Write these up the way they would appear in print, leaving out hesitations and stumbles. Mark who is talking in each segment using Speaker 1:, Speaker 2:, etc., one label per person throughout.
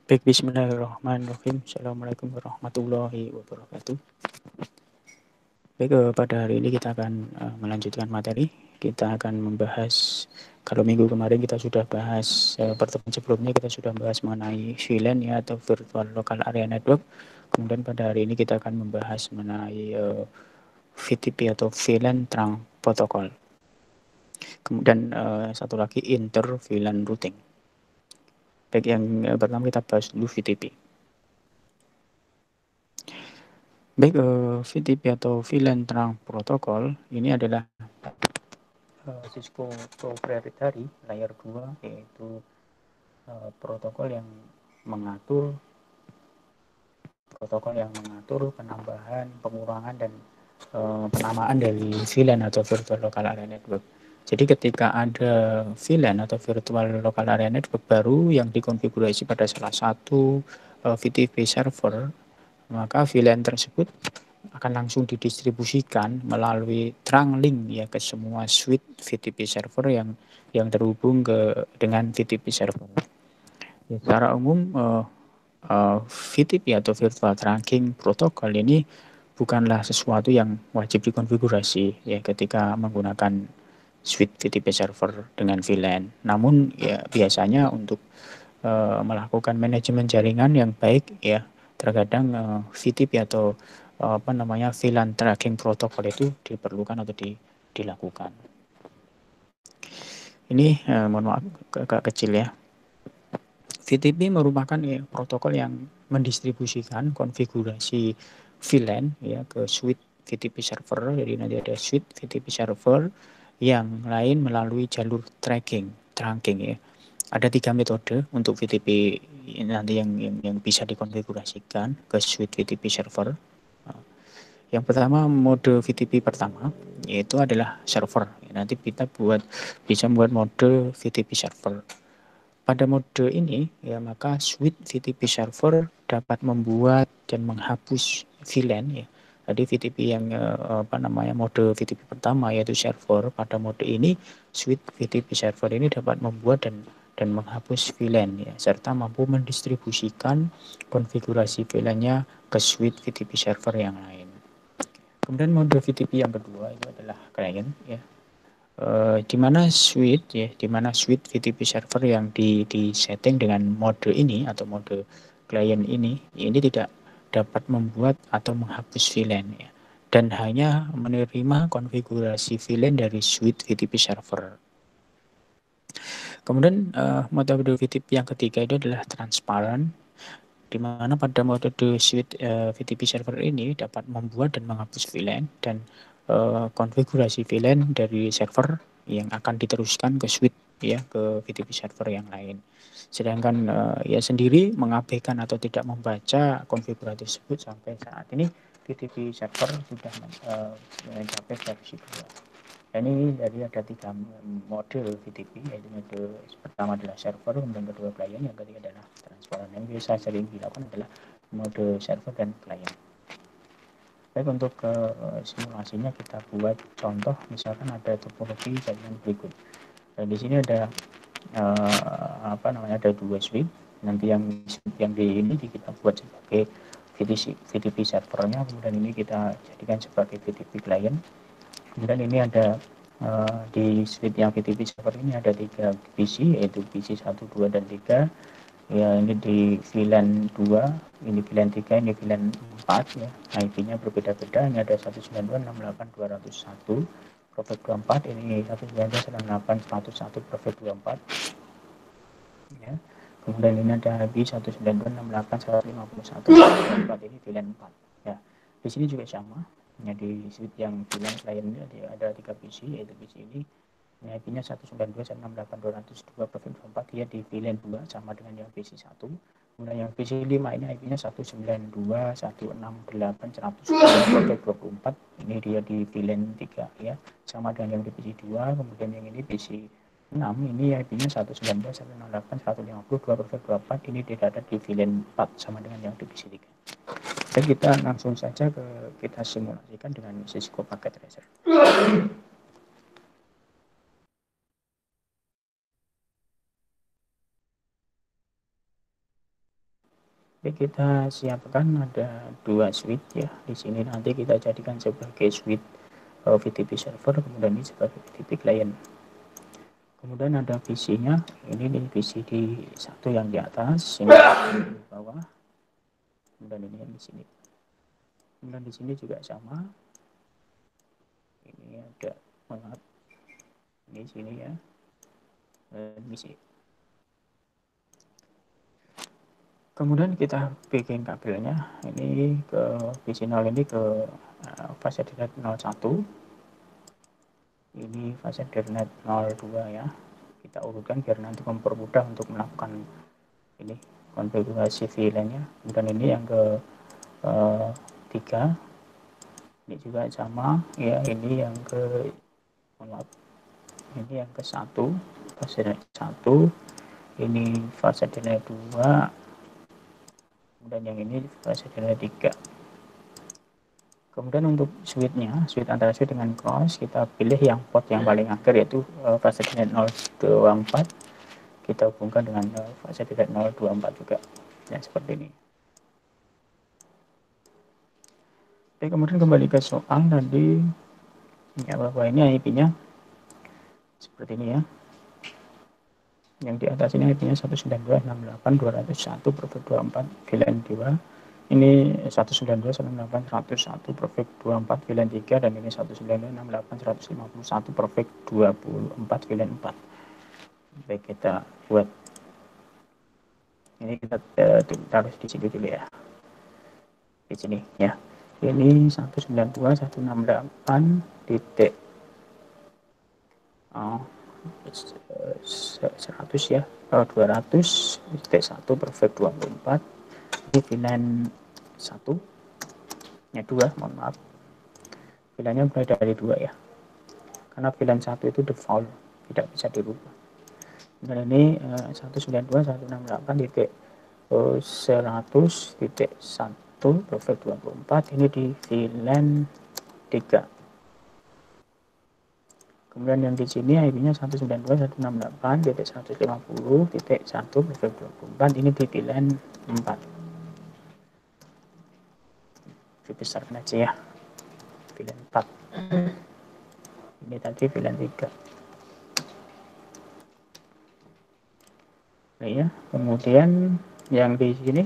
Speaker 1: Baik, bismillahirrahmanirrahim. Assalamualaikum warahmatullahi wabarakatuh. Baik, pada hari ini kita akan melanjutkan materi. Kita akan membahas, kalau minggu kemarin kita sudah bahas, pertemuan sebelumnya kita sudah membahas mengenai VLAN ya, atau Virtual Local Area Network. Kemudian pada hari ini kita akan membahas mengenai VTP atau VLAN Trunk Protocol. Kemudian satu lagi Inter VLAN Routing. Baik, yang pertama kita bahas dulu VTP. Baik, VTP atau VLAN Trunk Protocol ini adalah Cisco proprietary layer 2, yaitu protokol yang mengatur penambahan, pengurangan, dan penamaan dari VLAN atau Virtual Local Area Network. Jadi ketika ada VLAN atau Virtual Local Area Network baru yang dikonfigurasi pada salah satu VTP server, maka VLAN tersebut akan langsung didistribusikan melalui trunk link ya ke semua switch VTP server yang terhubung dengan VTP server. Ya, secara umum VTP atau Virtual Trunking Protocol ini bukanlah sesuatu yang wajib dikonfigurasi ya ketika menggunakan switch VTP server dengan VLAN. Namun ya biasanya untuk melakukan manajemen jaringan yang baik ya, terkadang VTP atau VLAN tracking protocol itu diperlukan atau dilakukan. Ini mohon maaf agak kecil ya. VTP merupakan protokol yang mendistribusikan konfigurasi VLAN ya ke switch VTP server. Jadi nanti ada switch VTP server yang lain melalui jalur trunking ya. Ada 3 metode untuk VTP nanti yang bisa dikonfigurasikan ke switch VTP server. Yang pertama, mode VTP pertama yaitu adalah server. Nanti kita bisa membuat mode VTP server. Pada mode ini ya, maka switch VTP server dapat membuat dan menghapus VLAN ya. Jadi VTP yang mode VTP pertama yaitu server, pada mode ini switch VTP server ini dapat membuat dan menghapus VLAN ya, serta mampu mendistribusikan konfigurasi VLAN-nya ke switch VTP server yang lain. Kemudian mode VTP yang kedua itu adalah client ya. Di mana switch VTP server yang disetting dengan mode ini atau mode client ini tidak dapat membuat atau menghapus VLAN ya, dan hanya menerima konfigurasi VLAN dari switch VTP server. Kemudian mode VTP yang ketiga itu adalah transparent, di mana pada mode switch VTP server ini dapat membuat dan menghapus VLAN dan konfigurasi VLAN dari server yang akan diteruskan ke switch ya, ke VTP server yang lain. Sedangkan ya sendiri mengabaikan atau tidak membaca konfigurasi tersebut sampai saat ini VTP server sudah mencapai versi 2. Ini dari ada 3 mode VTP, yaitu mode pertama adalah server, kemudian kedua client, yang ketiga adalah transparan. Yang biasa sering dilakukan adalah mode server dan client. Baik, untuk simulasinya kita buat contoh, misalkan ada topologi jaringan berikut. Dan di sini ada ada 2 switch. Nanti yang di ini kita buat sebagai VTP servernya, kemudian ini kita jadikan sebagai VTP client. Kemudian ini ada di switch yang VTP server ini ada 3 PC, yaitu PC 1, 2, dan 3 ya. Ini di VLAN 2, ini VLAN 3, ini VLAN 4 ya. IP-nya berbeda-beda, ini ada 192.168.24, ini 192.168.101/24 ya. Kemudian ini ada IP 192.168.151/24, ini VLAN 4 ya. Di sini juga sama ya, di switch yang VLAN client ini ada 3 PC, yaitu PC ini IP-nya 192.168.102/24, dia di VLAN 2 sama dengan yang PC 1. Kemudian yang PC 5 ini IP-nya 192.168.102/24, ini dia di VLAN 3 ya, sama dengan yang di PC 2. Kemudian yang ini PC 6, ini IP-nya 192.168.150/24, ini tidak ada di VLAN 4 sama dengan yang di PC 3. Dan kita langsung saja kita simulasikan dengan Cisco Packet Tracer. Oke, kita siapkan ada 2 switch ya. Di sini nanti kita jadikan sebagai switch VTP server, kemudian ini sebagai VTP client. Kemudian ada PC-nya, ini di PC di satu yang di atas, ini di bawah, kemudian ini yang di sini. Kemudian di sini juga sama. Ini ada, maaf, ini sini ya. Di sini. Kemudian kita bikin kabelnya, ini ke PC0 ini ke fase Ethernet 01, ini fase Ethernet 02 ya. Kita urutkan biar nanti mempermudah untuk melakukan ini konfigurasi VLAN-nya. Kemudian ini yang ke 3, ini juga sama ya. Ini yang ke, maaf, ini yang ke 1, fase Ethernet 1, ini fase Ethernet 2, dan yang ini fase Ethernet 3. Kemudian untuk switch-nya, switch antara switch dengan cross, kita pilih yang port yang paling akhir, yaitu fase Ethernet 024. Kita hubungkan dengan fase Ethernet 024 juga, ya seperti ini. Oke, kemudian kembali ke soal tadi, ya, bahwa ini IP-nya seperti ini ya. Yang di atas ini IP-nya 192.168.201/24 VLAN 2. Ini 192.168.101/24 VLAN 3, dan ini 192.168.151/24 VLAN 4. Baik, kita buat ini, kita taruh di sini dulu ya, di sini ya. Ini 192.168 titik 100 ya, 200 titik 1/24. Ini VLAN 1 nya 2, mohon maaf, VLAN-nya mulai dari 2 ya, karena VLAN 1 itu default, tidak bisa dirubah. Dan ini 192.168 titik 100 titik 1/24, ini di VLAN 3. Kemudian yang di sini IP-nya 192.168 titik 150 titik 1/24, ini di VLAN 4. Dibesarkan aja ya, VLAN 4. Ini tadi VLAN 3. Nah ya, kemudian yang di sini,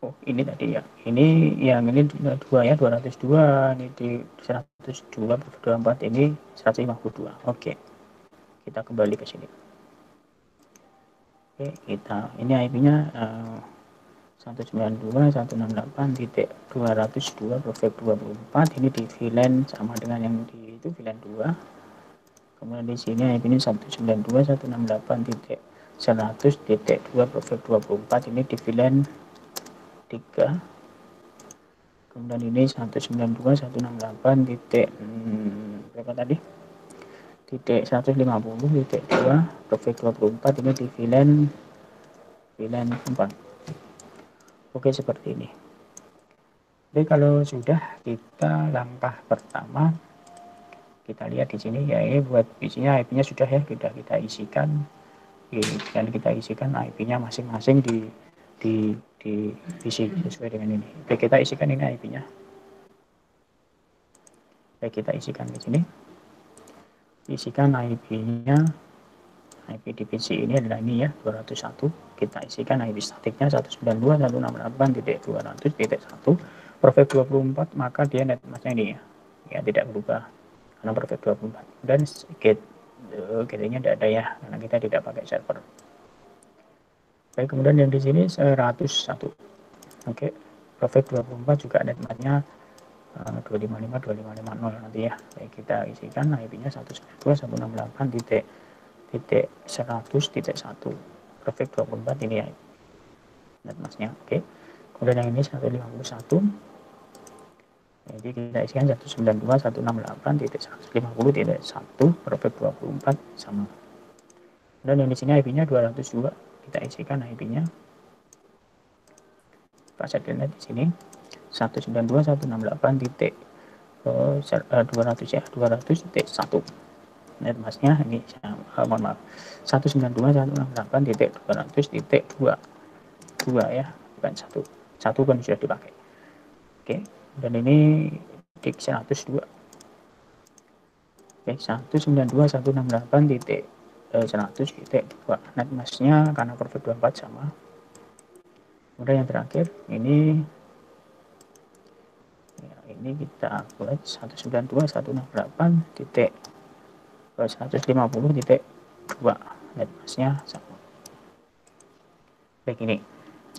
Speaker 1: oh ini tadi ya, ini yang ini 2 ya, 202, ini di 102/24, ini 152. Oke, kita kembali ke sini. Oke, kita ini IP-nya 192.168.202/24, ini di VLAN sama dengan yang di itu, VLAN 2. Kemudian di sini IP-nya 192.168.100.2/24, ini di VLAN 3. Kemudian ini 192.168 titik berapa tadi, titik 150 titik 2/24, ini di VLAN 4. Oke, seperti ini. Jadi kalau sudah, kita langkah pertama kita lihat di sini ya, ini buat isinya IP-nya sudah ya, kita isikan, dan kita isikan IP-nya masing-masing di PC sesuai dengan ini. Oke, kita isikan ini IP-nya. Oke, kita isikan di sini. Isikan IP-nya, IP di PC ini adalah ini ya, 201. Kita isikan IP statiknya 192.168.200.1/24, maka dia net masknya ini ya, tidak berubah karena perfect 24. Dan gatenya tidak ada ya, karena kita tidak pakai server. Oke, kemudian yang di sini 101. Oke, perfect 24 juga net masknya 255.2550 nanti ya. Oke, kita isikan IP-nya 192.168 titik 100.1 perfect 24, ini ya net masknya. Oke, kemudian yang ini 151, jadi kita isikan 192.168.150.1 perfect 24 sama. Dan yang di sini IP-nya 202, kita isikan IP-nya pas Ethernet di sini 192.168 titik 200 ya, 200.1. netmasknya ini mohon maaf 192.168.200.22 ya, bukan satu kan sudah dipakai. Oke, dan ini di 102. Oke, 192.168.100.2 netmasknya karena perfect 24 sama. Kemudian yang terakhir ini kita buat 192.168.150.2 netmasknya sama. Baik,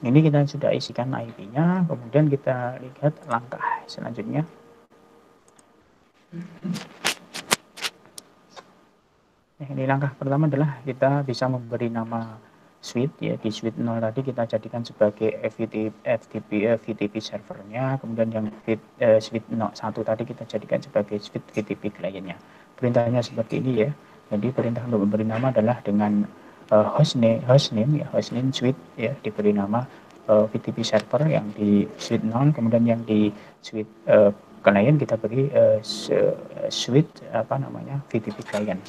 Speaker 1: ini kita sudah isikan IP-nya, kemudian kita lihat langkah selanjutnya. Ini langkah pertama adalah kita bisa memberi nama suite ya. Di suite 0 tadi kita jadikan sebagai FTP servernya, kemudian yang suite 1 tadi kita jadikan sebagai suite VTP kliennya. Perintahnya seperti ini ya. Jadi perintah untuk memberi nama adalah dengan hostname suite ya, diberi nama VTP server yang di suite 0, kemudian yang di suite klien kita beri suite VTP client.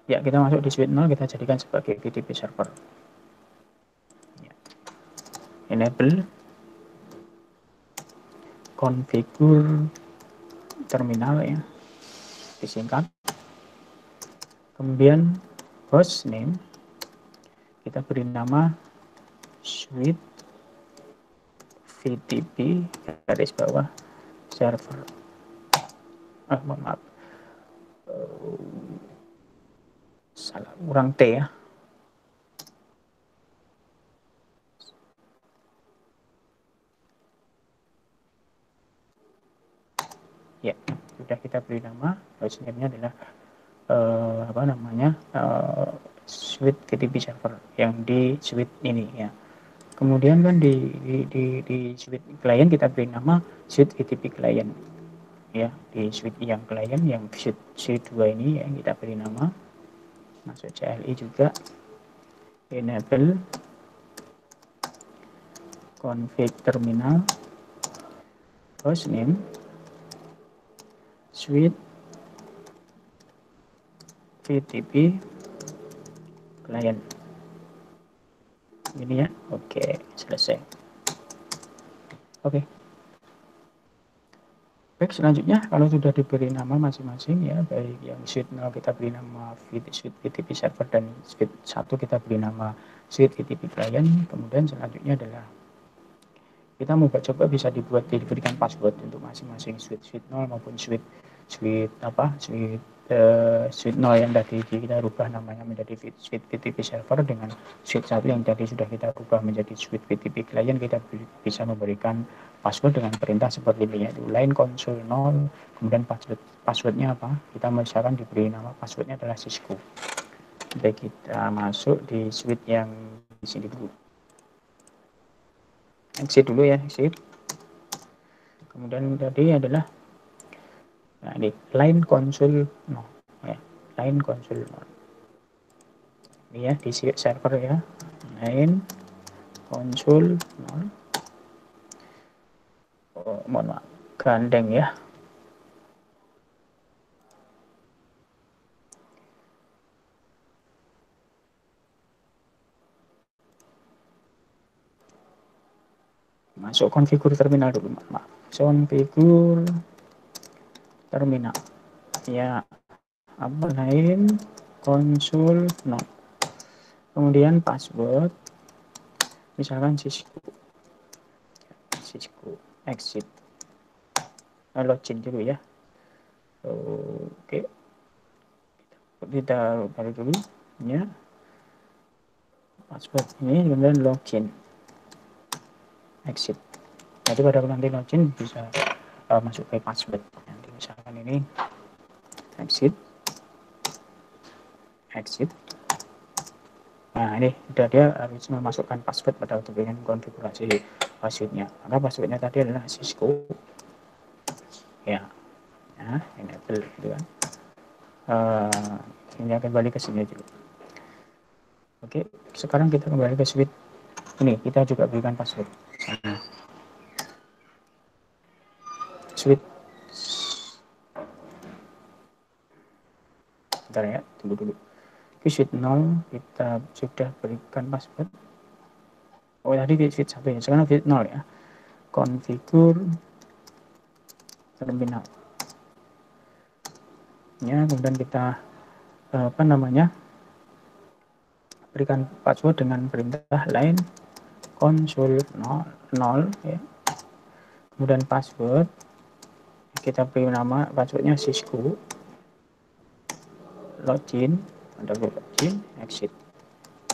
Speaker 1: Ya, kita masuk di suite 0, kita jadikan sebagai VTP server. Ya. Enable configure terminal ya, disingkat. Kemudian hostname kita beri nama suite VTP garis bawah server. Mohon maaf. Salah, kurang T ya. Ya, sudah kita beri nama, hostname-nya adalah suite VTP server yang di suite ini ya. Kemudian kan di suite klien kita beri nama suite VTP client ya. Di suite yang klien yang suite 2 ini yang kita beri nama, masuk CLI juga, enable config terminal hostname suite VTP client ini ya. Oke, selesai. Oke. Baik, selanjutnya kalau sudah diberi nama masing-masing ya, baik yang suite 0 kita beri nama suite VTP server dan suite 1 kita beri nama suite VTP client. Kemudian selanjutnya adalah kita mau coba bisa diberikan password untuk masing-masing suite 0 maupun suite 0 yang tadi kita rubah namanya menjadi suite VTP server, dengan suite 1 yang tadi sudah kita rubah menjadi suite VTP client. Kita bisa memberikan password dengan perintah seperti ini, yaitu line console 0, kemudian passwordnya apa, kita misalkan diberi nama passwordnya adalah Cisco. Baik, kita masuk di suite yang di sini dulu, exit dulu ya, exit. Kemudian tadi adalah di line console 0 ya, line console 0 ini ya, di server ya, line console 0. Mohon maaf, gandeng ya. Masuk konfigur terminal dulu, maaf. Konfigur terminal ya, apa lain konsol 0, kemudian password misalkan Cisco, exit, login dulu ya. Oke, kita balik dulu ya, password ini, kemudian login, exit. Jadi pada nanti login bisa masuk ke password. Nanti misalkan ini exit. Nah, ini udah dia harus memasukkan password pada waktu ingin konfigurasi passwordnya. Maka passwordnya tadi adalah Cisco ya. Nah, enable gitu kan. Ini akan kembali ke sini dulu. Oke, sekarang kita kembali ke suite ini, kita juga berikan password. Nah, suite Bentar ya, tunggu dulu. Switch 0 kita sudah berikan password. Oh tadi switch 1 ya, sekarang switch 0 ya. Configure terminal. Ya, kemudian kita berikan password dengan perintah line console 0 ya. Kemudian password kita beri nama passwordnya Cisco login, ada login, exit.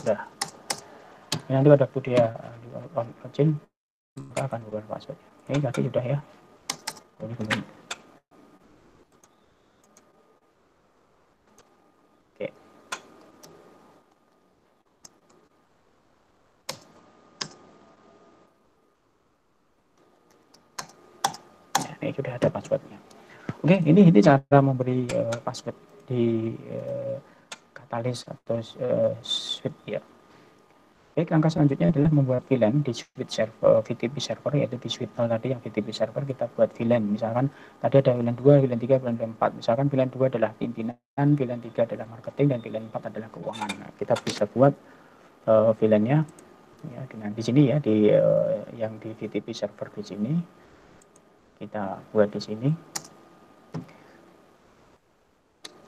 Speaker 1: Udah. Nanti pada dia login maka akan bukan password. Ini tadi sudah ya. Ini kemudian. Oke. Nah, ini sudah ada passwordnya. Oke, ini cara memberi password di Catalyst atau suite ya. Baik, langkah selanjutnya adalah membuat VLAN di suite server VTP server, yaitu di suite 0 tadi yang VTP server kita buat VLAN. Misalkan tadi ada VLAN 2, VLAN 3, VLAN 4. Misalkan VLAN 2 adalah pimpinan, VLAN 3 adalah marketing, dan VLAN 4 adalah keuangan. Nah, kita bisa buat VLAN-nya ya dengan di sini ya, di yang di VTP server di sini. Kita buat di sini.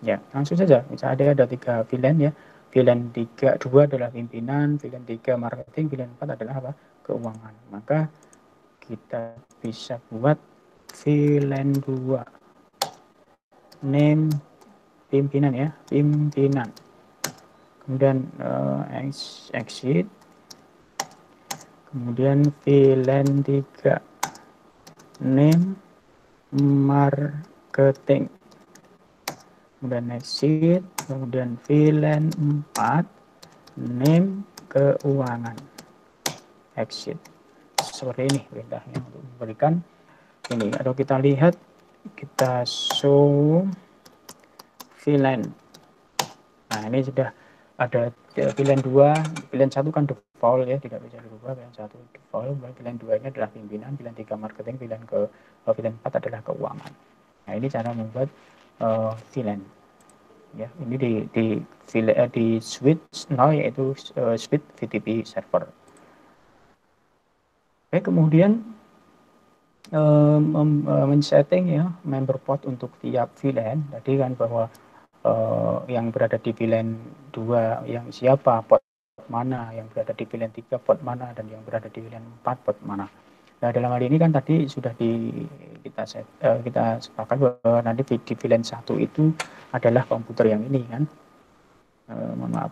Speaker 1: Ya, langsung saja. Misalnya ada 3 VLAN ya. VLAN 2 adalah pimpinan, VLAN 3 marketing, VLAN 4 adalah apa? Keuangan. Maka kita bisa buat VLAN 2 name pimpinan ya, pimpinan. Kemudian exit. Kemudian VLAN 3 name marketing. Kemudian exit, kemudian VLAN 4 name keuangan, exit. Seperti ini perintahnya untuk memberikan ini. Kalau kita lihat, kita show VLAN. Nah, ini sudah ada VLAN 2, VLAN 1 kan default ya, tidak bisa dirubah. VLAN 1 default, VLAN 2 ini adalah pimpinan, VLAN 3 marketing, VLAN 4 adalah keuangan. Nah, ini cara membuat VLAN ya. Ini di switch 0, yaitu switch VTP server. Oke, kemudian men-setting ya member port untuk tiap VLAN. Tadi kan bahwa yang berada di VLAN 2 yang siapa, port mana, yang berada di VLAN 3 port mana, dan yang berada di VLAN 4 port mana. Nah, dalam hal ini kan tadi sudah kita sepakat bahwa nanti di VLAN 1 itu adalah komputer yang ini kan. Mohon maaf.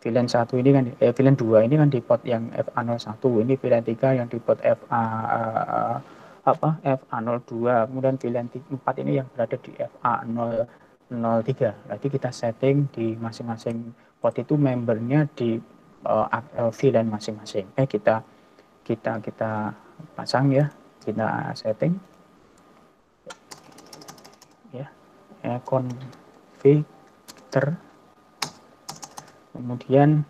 Speaker 1: VLAN 1 ini kan VLAN 2 ini kan di port yang FA01, ini VLAN 3 yang di port FA02, kemudian VLAN 4 ini yang berada di FA003. Jadi kita setting di masing-masing port itu membernya di VLAN masing-masing. Kita pasang ya, kita setting ya, configure, kemudian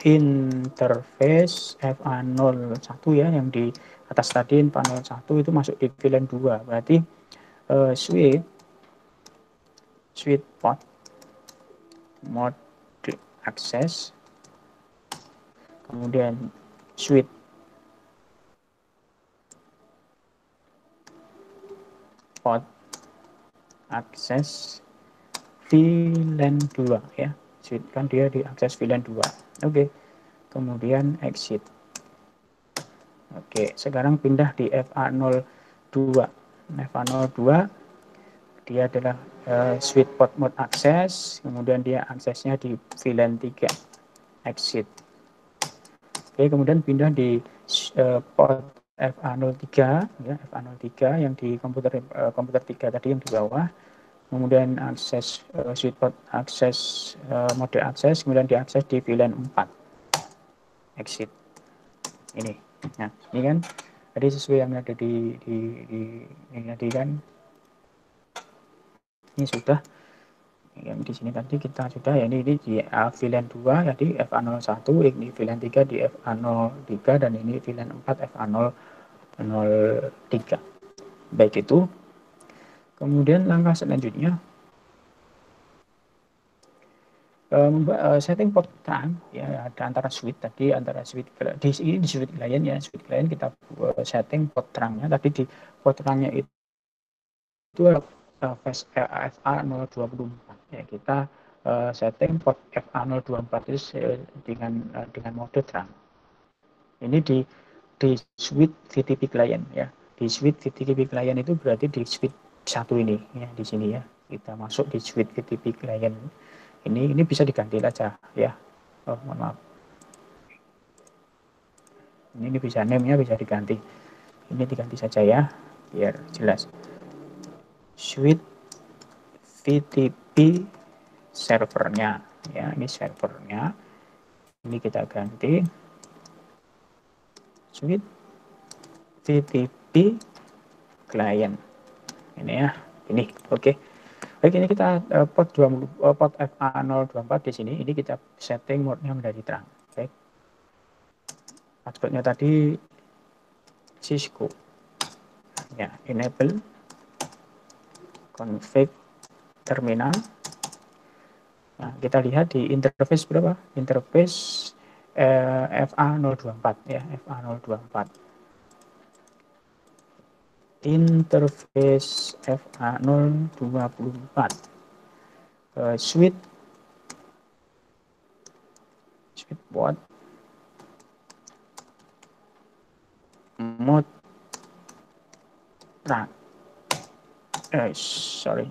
Speaker 1: interface FA01 ya, yang di atas tadi FA01 itu masuk di VLAN 2, berarti switch port mode access, kemudian switch port access VLAN 2 ya, switch kan dia di akses VLAN 2. Oke, kemudian exit. Oke, sekarang pindah di FA02. FA02 dia adalah switch port mode access, kemudian dia aksesnya di VLAN 3, exit. Oke, kemudian pindah di port FA03 ya, FA03 yang di komputer 3 tadi yang di bawah. Kemudian akses switch port akses mode akses, kemudian diakses di VLAN 4, exit. Ini. Nah, ini kan tadi sesuai yang ada di ini tadi kan. Ini sudah yang di sini tadi kita sudah ya, ini di VLAN 2 ya, di FA01, ini VLAN 3 di FA03, dan ini VLAN 4 FA003. Baik itu. Kemudian langkah selanjutnya setting port terang ya, ada antara switch tadi, antara switch di switch client ya, switch client kita setting port terangnya tadi di port terangnya itu FA024 ya, kita setting port FA024 itu dengan mode terang. Ini di switch VTP client ya, di switch VTP client itu berarti di switch satu ini ya, di sini ya, kita masuk di switch VTP client ini bisa diganti aja ya. Mohon maaf, ini bisa name-nya bisa diganti, ini diganti saja ya biar jelas. Switch VTP servernya ya, ini servernya, ini kita ganti switch VTP client ini ya, ini oke. Baik, ini kita port FA024 di sini, ini kita setting mode-nya menjadi terang. Baik, passwordnya tadi Cisco ya, enable config terminal. Nah, kita lihat di interface berapa? Interface FA024 ya, FA024. Interface FA024. Switch port mode terang. Sorry.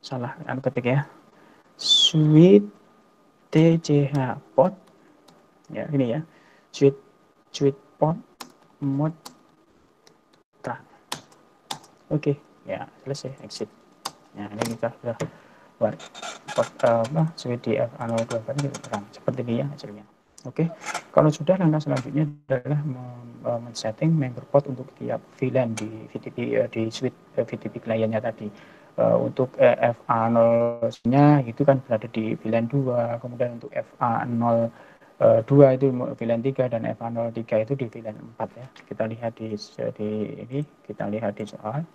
Speaker 1: Salah ketik ya. Switch TCH port ya, ini ya. Switch port mode terang. Oke, ya selesai, exit. Nah, ini kita sudah buat switch di FA024 ini terang seperti ini ya hasilnya. Oke, kalau sudah, langkah selanjutnya adalah men-setting member port untuk tiap VLAN di VTP di switch VTP kliennya tadi. Untuk FA0-nya itu kan berada di VLAN 2, kemudian untuk FA02 itu VLAN 3 dan FA03 itu di VLAN 4 ya. Kita lihat di ini, kita lihat di soal.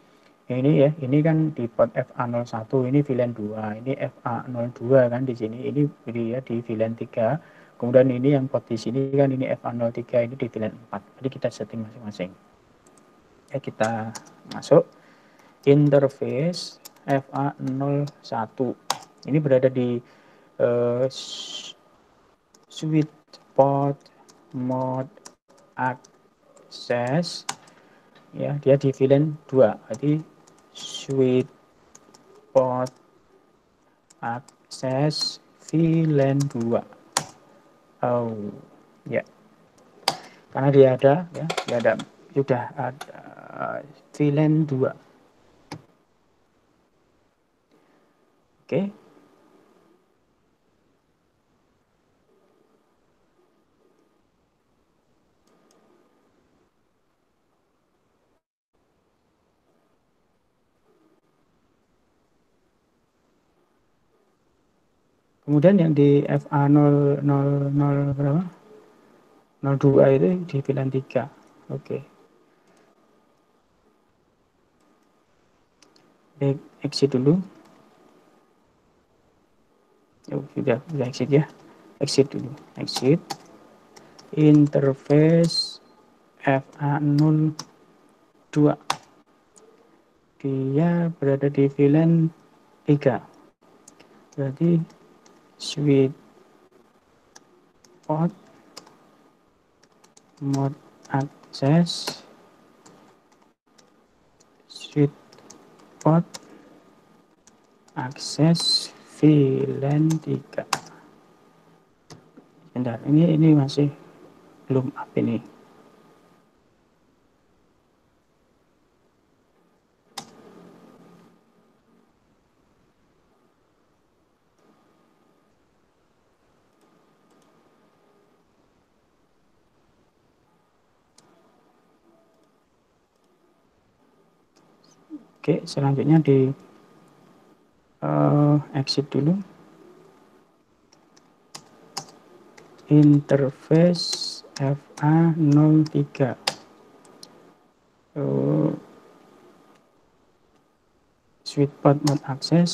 Speaker 1: Ini ya, ini kan di port FA01 ini VLAN 2, ini FA02 kan di sini, ini ya di VLAN 3. Kemudian ini yang port di sini kan ini FA03, ini di VLAN 4. Jadi kita setting masing-masing. Ya, kita masuk interface FA01. Ini berada di switch port mode access ya, dia di VLAN 2. Jadi switch port access VLAN 2. Oh ya, karena dia ada ya, dia ada sudah ada VLAN 2. Oke. Kemudian yang di FA000 berapa? 02 itu di VLAN 3. Oke. Exit dulu. Oh, sudah exit ya. Exit dulu. Exit. Interface FA02. Dia berada di VLAN 3. Berarti switch port mode access switch port access VLAN 3. Bentar, ini masih belum up ini. Oke, selanjutnya di exit dulu. Interface FA03. Switchport mode access.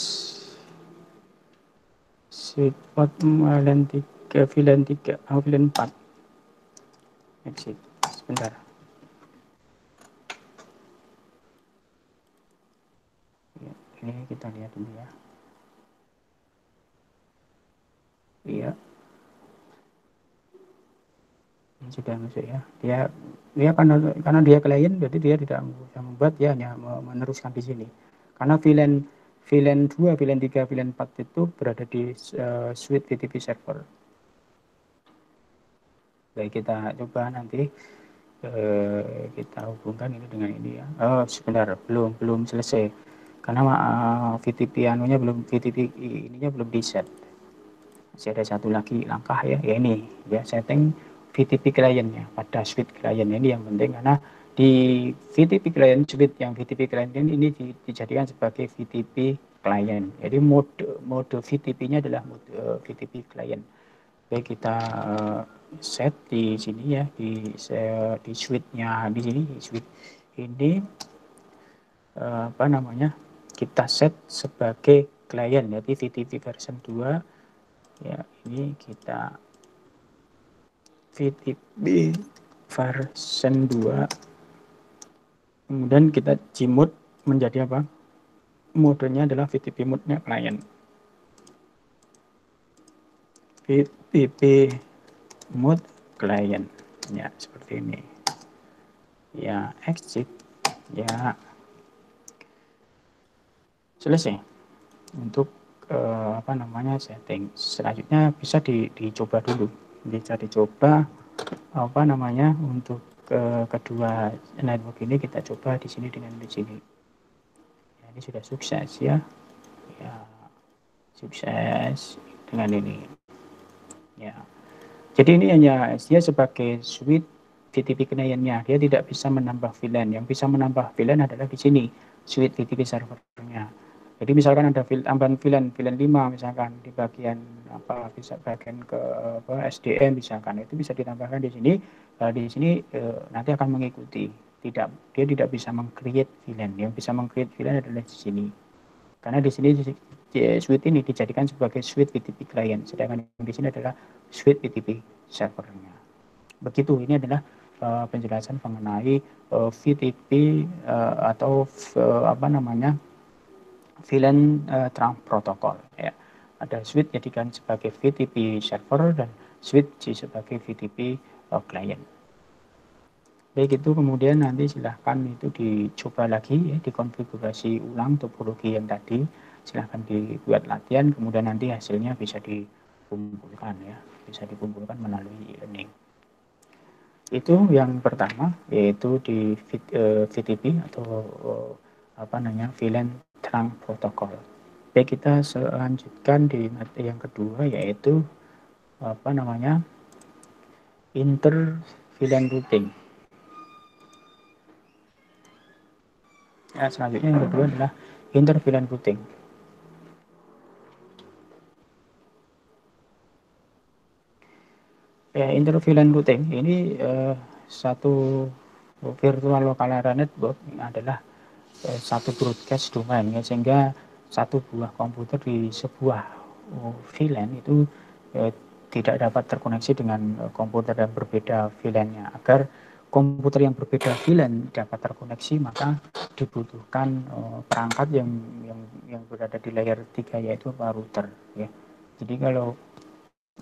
Speaker 1: Switchport VLAN 3, VLAN 3, VLAN 4. Exit. Sebentar. Ini kita lihat dulu ya. Iya. Ini sudah masuk ya. Dia karena dia klien, jadi dia tidak bisa membuat, dia hanya meneruskan di sini. Karena VLAN 2, VLAN 3, VLAN 4 itu berada di switch VTP server. Baik, kita coba nanti kita hubungkan ini dengan ini ya. Oh, sebentar, belum selesai. Karena VTP VTP ininya belum di set. Masih ada satu lagi langkah ya, ini ya, setting VTP client-nya pada switch client. Ini yang penting karena di VTP client, switch yang VTP client ini dijadikan sebagai VTP client. Jadi mode VTP-nya adalah mode VTP client. Baik, kita set di sini ya, di switch-nya di sini, di switch ini apa namanya, kita set sebagai client, jadi VTP version 2 ya. Ini kita VTP version 2, kemudian kita cmode menjadi apa, modenya adalah VTP mode-nya client. VTP mode client ya, seperti ini ya. Exit ya. Selesai untuk apa namanya, setting. Selanjutnya bisa dicoba dulu, bisa dicoba apa namanya, untuk kedua network ini kita coba di sini dengan di sini ya. Ini sudah sukses ya, ya sukses dengan ini ya. Jadi ini hanya dia sebagai switch VTP client-nya, dia tidak bisa menambah VLAN. Yang bisa menambah VLAN adalah di sini switch VTP servernya. Jadi misalkan ada tambahan VLAN 5 misalkan di bagian apa, bisa bagian ke apa, SDM misalkan, itu bisa ditambahkan di sini. Di sini nanti akan mengikuti. Dia tidak bisa meng-create VLAN. Yang bisa meng-create VLAN adalah di sini. Karena di sini switch ini dijadikan sebagai switch VTP client, sedangkan yang di sini adalah switch VTP servernya. Begitu, ini adalah penjelasan mengenai VTP atau apa namanya, VLAN trunk protocol ya. Ada switch jadikan sebagai VTP server dan switch sebagai VTP client. Baik, itu kemudian nanti silahkan itu dicoba lagi ya, dikonfigurasi ulang topologi yang tadi, silahkan dibuat latihan, kemudian nanti hasilnya bisa dikumpulkan ya, bisa dikumpulkan melalui e-learning. Itu yang pertama, yaitu di VTP atau apa namanya, VLAN trunk protocol. Baik, kita selanjutkan di materi yang kedua, yaitu apa namanya, inter VLAN routing. Ya, selanjutnya yang kedua adalah inter VLAN routing. Ya, inter VLAN routing ini satu virtual local area network adalah satu broadcast domain ya, sehingga satu buah komputer di sebuah VLAN itu tidak dapat terkoneksi dengan komputer yang berbeda VLAN-nya. Agar komputer yang berbeda VLAN dapat terkoneksi, maka dibutuhkan perangkat yang berada di layer 3, yaitu router ya. Jadi kalau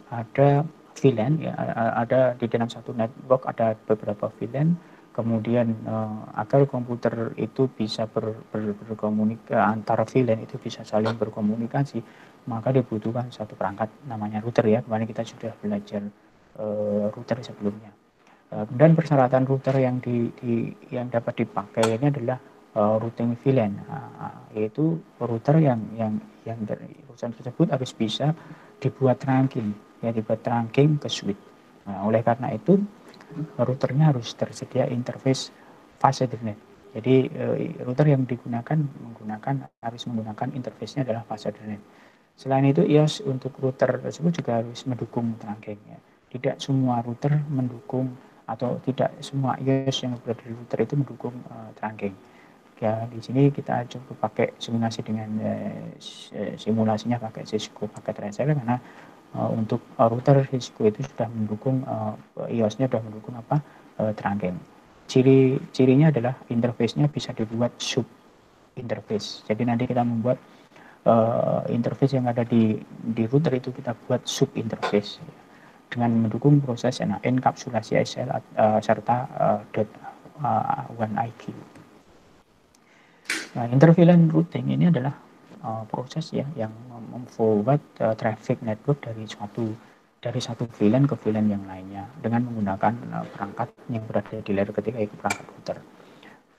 Speaker 1: ada VLAN ya, ada di dalam satu network ada beberapa VLAN, kemudian agar komputer itu bisa berkomunikasi, antara VLAN itu bisa saling berkomunikasi, maka dibutuhkan satu perangkat namanya router ya. Kemarin kita sudah belajar router sebelumnya. Dan persyaratan router yang dapat dipakai ini adalah routing VLAN, yaitu router yang router tersebut harus bisa dibuat trunking ya, dibuat trunking ke switch. Nah, oleh karena itu routernya harus tersedia interface fast Ethernet. Jadi router yang digunakan menggunakan interface-nya adalah fast Ethernet. Selain itu, IOS untuk router tersebut juga harus mendukung trunking. Ya. Tidak semua router mendukung atau tidak semua IOS yang berada di router itu mendukung trunking. Ya, di sini kita coba pakai simulasi dengan simulasinya pakai Cisco Packet Tracer karena untuk router Cisco itu sudah mendukung IOS-nya sudah mendukung trunking. Cirinya adalah interface-nya bisa dibuat sub interface. Jadi nanti kita membuat interface yang ada di router itu kita buat sub interface dengan mendukung proses enkapsulasi SSL serta .1IP. Nah, interVLAN routing ini adalah proses ya yang memforward traffic network dari satu VLAN ke VLAN yang lainnya dengan menggunakan perangkat yang berada di layer ketiga yaitu perangkat router.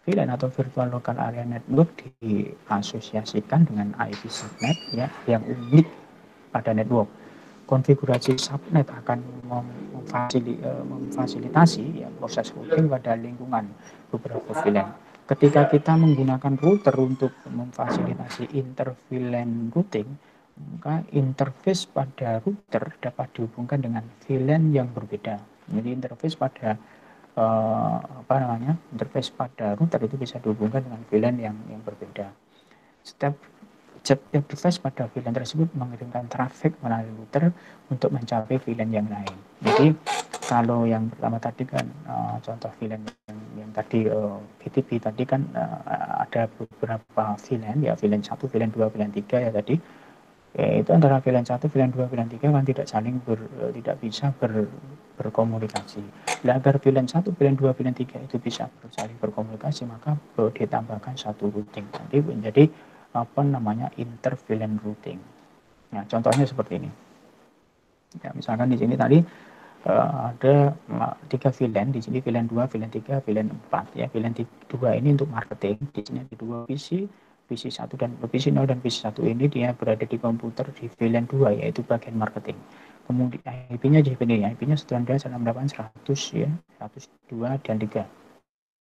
Speaker 1: VLAN atau Virtual Local Area Network diasosiasikan dengan IP subnet ya yang unik pada network. Konfigurasi subnet akan memfasilitasi ya, proses routing pada lingkungan beberapa VLAN. Ketika kita menggunakan router untuk memfasilitasi inter-VLAN routing, maka interface pada router dapat dihubungkan dengan VLAN yang berbeda. Jadi interface pada interface pada router itu bisa dihubungkan dengan VLAN yang berbeda. Setiap device pada VLAN tersebut mengirimkan traffic melalui router untuk mencapai VLAN yang lain. Jadi kalau yang pertama tadi kan contoh VLAN yang tadi BTP tadi kan ada beberapa VLAN ya, VLAN 1, VLAN 2, VLAN 3 ya tadi. Itu antara VLAN 1, VLAN 2, VLAN 3 kan tidak bisa berkomunikasi. Nah, agar VLAN 1, VLAN 2, VLAN 3 itu bisa saling berkomunikasi, maka perlu ditambahkan satu routing. Nanti menjadi inter VLAN routing. Nah, contohnya seperti ini. Ya, misalkan di sini tadi ada 3 VLAN, di sini VLAN 2, VLAN 3, VLAN 4 ya. VLAN 2 ini untuk marketing, di sini ada 2 PC 1 dan PC 0 dan PC 1 ini dia berada di komputer di VLAN 2 yaitu bagian marketing. Kemudian IP-nya di sini ya, IP-nya 192.168.100 ya, 102 dan 3.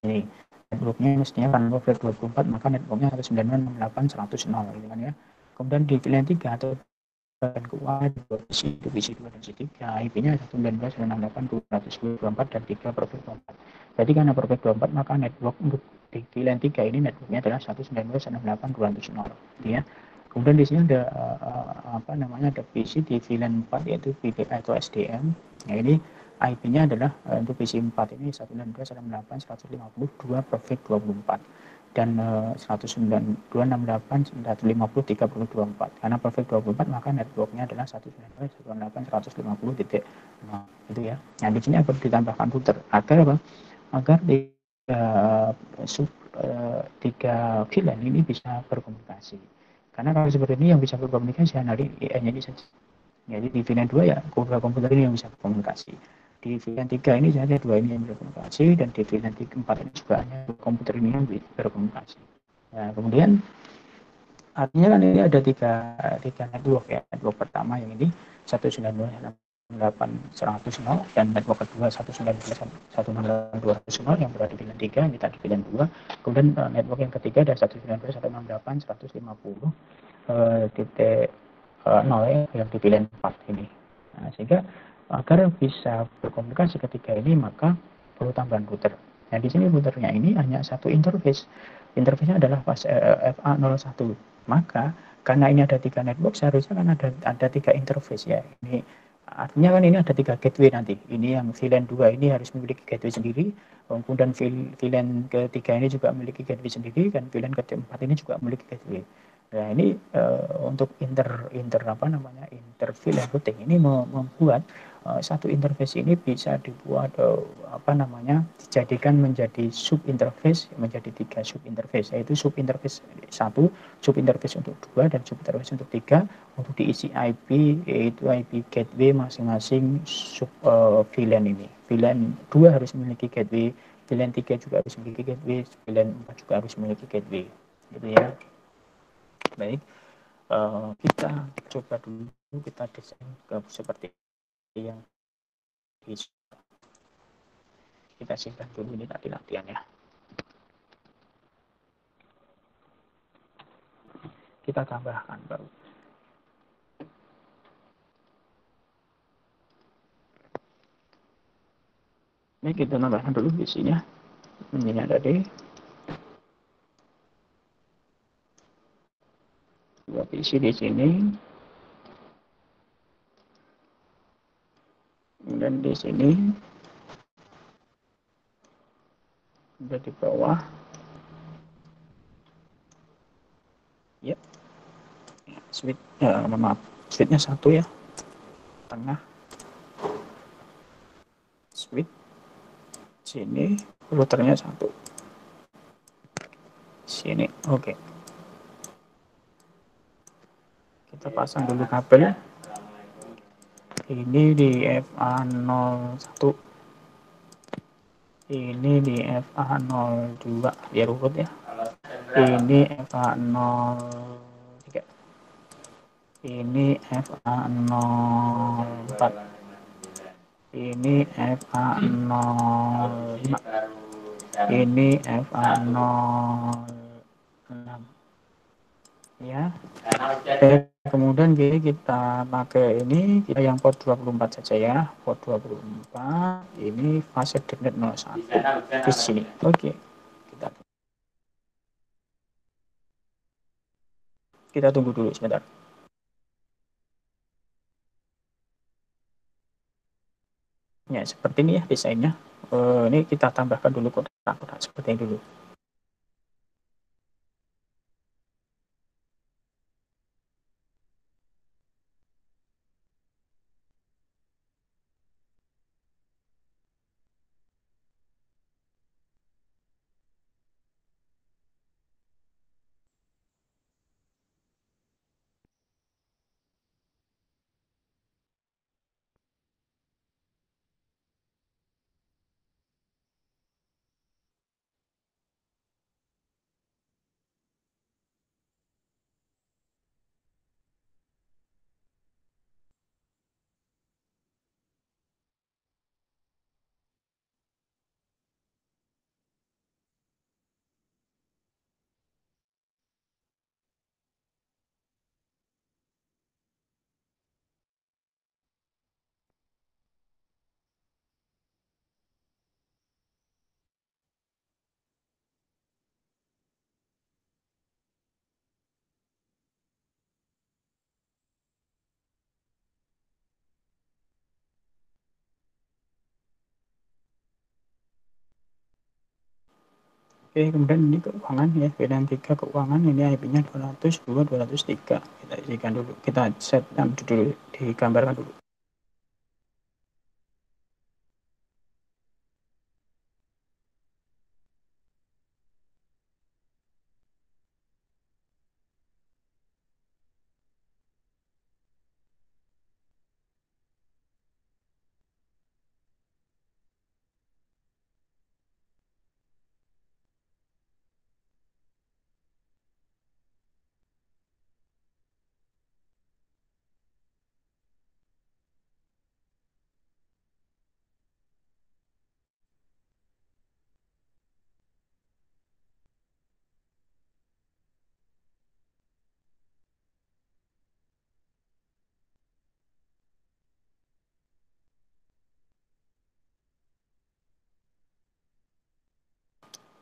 Speaker 1: Ini networknya mestinya kan network 24 maka networknya 192.168.100 gitu kan ya. Kemudian di VLAN 3 atau bagian keuangan PC 2 dan C3 IP-nya 192.168.224 dan 3 perfect 24. Jadi karena perfect 24 maka network untuk di VLAN 3 ini networknya adalah 192.168.240 ya. Kemudian di sini ada ada PC di VLAN 4 yaitu VPI atau SDM. Nah, ini IP-nya adalah untuk PC 4 ini 192.168.152 perfect 24 dan 192.168.150.3024 karena perfect 24 maka networknya adalah 192.168.150 titik itu ya. Nah, di sini perlu ditambahkan router agar apa? Agar tiga VLAN ini bisa berkomunikasi. Karena kalau seperti ini yang bisa berkomunikasi hanya ini saja. Jadi di VLAN 2 ya kedua komputer ini yang bisa berkomunikasi. Di VLAN 3 ini saja dua ini yang berkomunikasi dan di VLAN 4 ini juga hanya komputer ini yang berkomunikasi. Nah, kemudian artinya kan ini ada tiga network ya. Network pertama yang ini 192.168.100 dan network kedua 192.168.200 yang berada di VLAN 3 ini tadi VLAN 2. Kemudian network yang ketiga ada 192.168.150 titik 0 yang di VLAN 4 ini. Nah, sehingga agar bisa berkomunikasi ketika ini maka perlu tambahan router. Nah, di sini routernya ini hanya satu interface. Interface-nya adalah FA01. Maka karena ini ada 3 network seharusnya kan ada 3 interface ya. Ini artinya kan ini ada 3 gateway nanti. Ini yang VLAN 2 ini harus memiliki gateway sendiri. Kemudian VLAN ketiga ini juga memiliki gateway sendiri dan VLAN keempat ini juga memiliki gateway. Nah, ini untuk inter VLAN routing ini membuat satu interface ini bisa dibuat dijadikan menjadi sub interface menjadi 3 sub interface, yaitu sub interface 1, sub interface untuk 2 dan sub interface untuk 3 untuk diisi IP yaitu IP gateway masing-masing sub VLAN ini. VLAN 2 harus memiliki gateway, VLAN 3 juga harus memiliki gateway, VLAN 4 juga harus memiliki gateway. Gitu ya. Baik, kita coba dulu kita desain seperti yang kita simpan dulu ini tadi latihan ya. kita tambahkan baru. Ini kita tambahkan dulu isinya. Ini ada D. Buat isi di sini. Dan di sini. Ada di bawah. Ya. Switch, maaf. Switchnya satu ya. Tengah. Switch. Sini. Routernya satu. Sini. Oke. Kita pasang dulu kabel. Ini di FA01. Ini di FA02. Biar urut ya. Ini FA03. Ini FA04. Ini FA05. Ini FA06 ya. Kemudian kita pakai ini, kita yang port 24 saja ya, port 24. Ini fase Ethernet 01 di sini. Oke, kita tunggu dulu sebentar. Ya, seperti ini ya desainnya. Ini kita tambahkan dulu kotak-kotak seperti ini dulu. Oke, kemudian ini keuangan ya, bidang 3 keuangan, ini IP-nya 202, 203. Kita isikan dulu, kita set dulu, digambarkan dulu.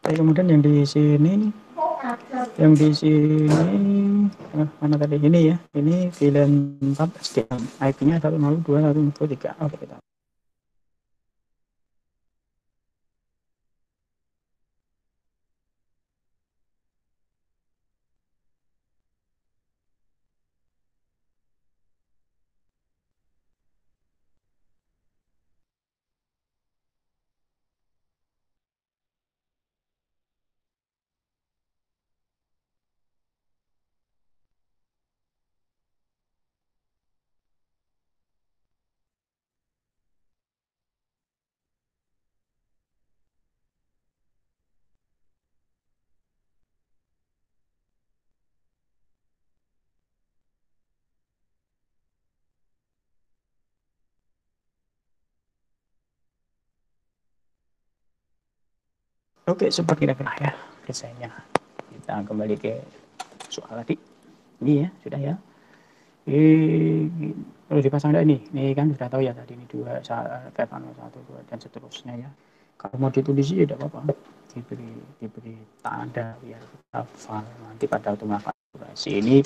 Speaker 1: Kemudian mana tadi ini ya, ini VLAN 4 SDM, IP-nya 102.163. Oke, kita. Oke, seperti kira-kira ya desainnya. Kita kembali ke soal tadi. Ini ya, sudah ya. Perlu dipasang enggak ini? Ini kan sudah tahu ya tadi ini 2, 1, 2 dan seterusnya ya. Kalau mau ditulis ya tidak apa-apa. Diberi tanda biar kita hafal nanti pada waktu mengakurasi ini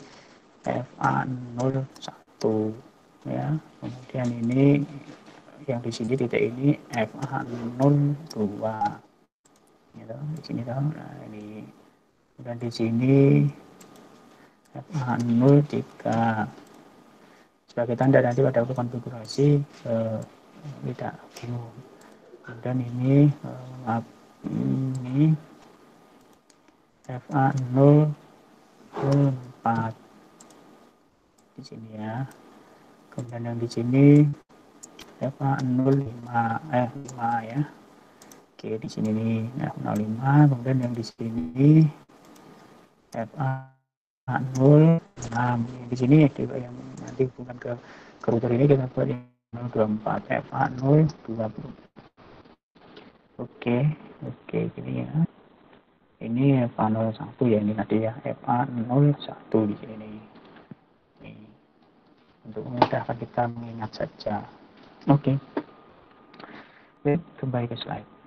Speaker 1: FA01 ya. Kemudian ini yang di sini titik ini FA02 gitu. Di sini dong. Nah, ini dan di sini FA03 sebagai tanda nanti pada waktu konfigurasi tidak bingung. Kemudian ini ini FA04 di sini ya. Kemudian yang di sini FA05 5 ya. Oke, di sini nih F05, kemudian yang di sini FA06. Di sini yang nanti hubungan ke router ini kita buat yang 024 FA020. Oke, gini ya. Ini FA01 ya, ini tadi ya, FA01 di sini nih. Ini. Untuk memudahkan kita mengingat saja. Oke, kembali ke slide.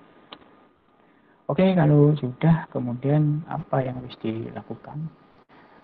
Speaker 1: Oke, kalau sudah, kemudian apa yang harus dilakukan?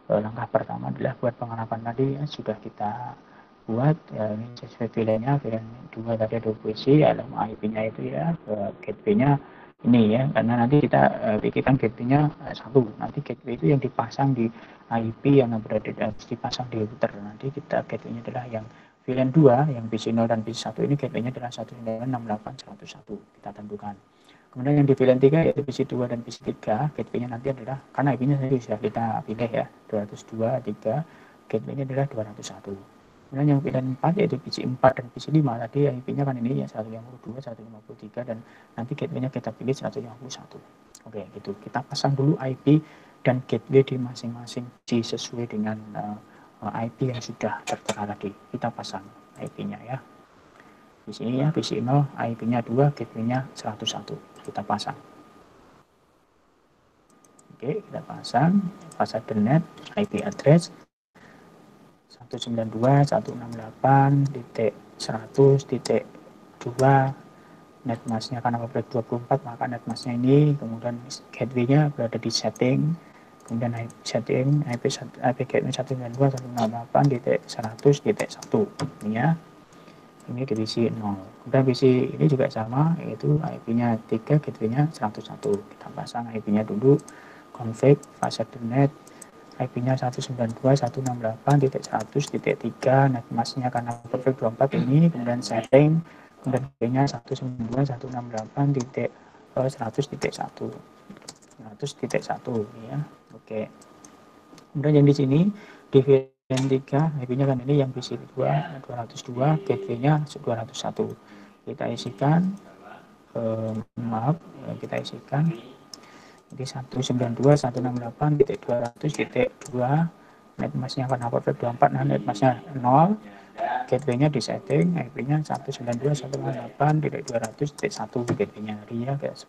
Speaker 1: Langkah pertama adalah buat pengharapan tadi ya, sudah kita buat ya, ini sesuai VLAN-nya, VLAN 2 tadi ada VC, alam IP-nya itu ya, gateway-nya ini ya, karena nanti kita pikirkan gateway-nya satu, nanti gateway itu yang dipasang di IP yang berada harus dipasang di router, nanti kita gateway-nya adalah yang VLAN 2, yang PC0 dan PC1 ini gateway-nya adalah 192.168.101 kita tentukan. Kemudian yang di VLAN 3 yaitu PC2 dan PC3, gateway-nya nanti adalah, karena IP-nya tadi sudah kita pilih ya, 202.3, gateway-nya adalah 201. Kemudian yang VLAN 4 yaitu PC4 dan PC5, tadi IP-nya kan ini ya 152, 153, dan nanti gateway-nya kita pilih 151. Oke, gitu. Kita pasang dulu IP dan gateway di masing-masing PC sesuai dengan IP yang sudah tertera tadi. Kita pasang IP-nya ya. Di sini ya, PC0, IP-nya 2, gateway-nya 101. Kita pasang. Oke, kita pasang fasade net IP address 192.168.100.2 netmasknya karena pabrik 24 maka netmasknya ini, kemudian gateway-nya berada di setting, kemudian setting IP gateway 192.168.100.1 ini ya, ini divisi 0. Kemudian divisi ini juga sama, yaitu IP-nya 3, gateway-nya 101. Kita pasang IP-nya dulu, config fasade net IP-nya 192.168.100.3, netmasknya karena perfect 24 ini, kemudian setting, kemudian IP-nya 192.168.100.1 ya. Oke. Kemudian yang di sini di VLAN 3 IP-nya kan ini yang PC 202, gateway-nya 201. Kita isikan kita isikan jadi 192.168.200.2, netmasknya karena perfect 24, nah netmasknya 0, gateway-nya di setting, IP-nya 192.168.200.1 gateway-nya tadi ya guys.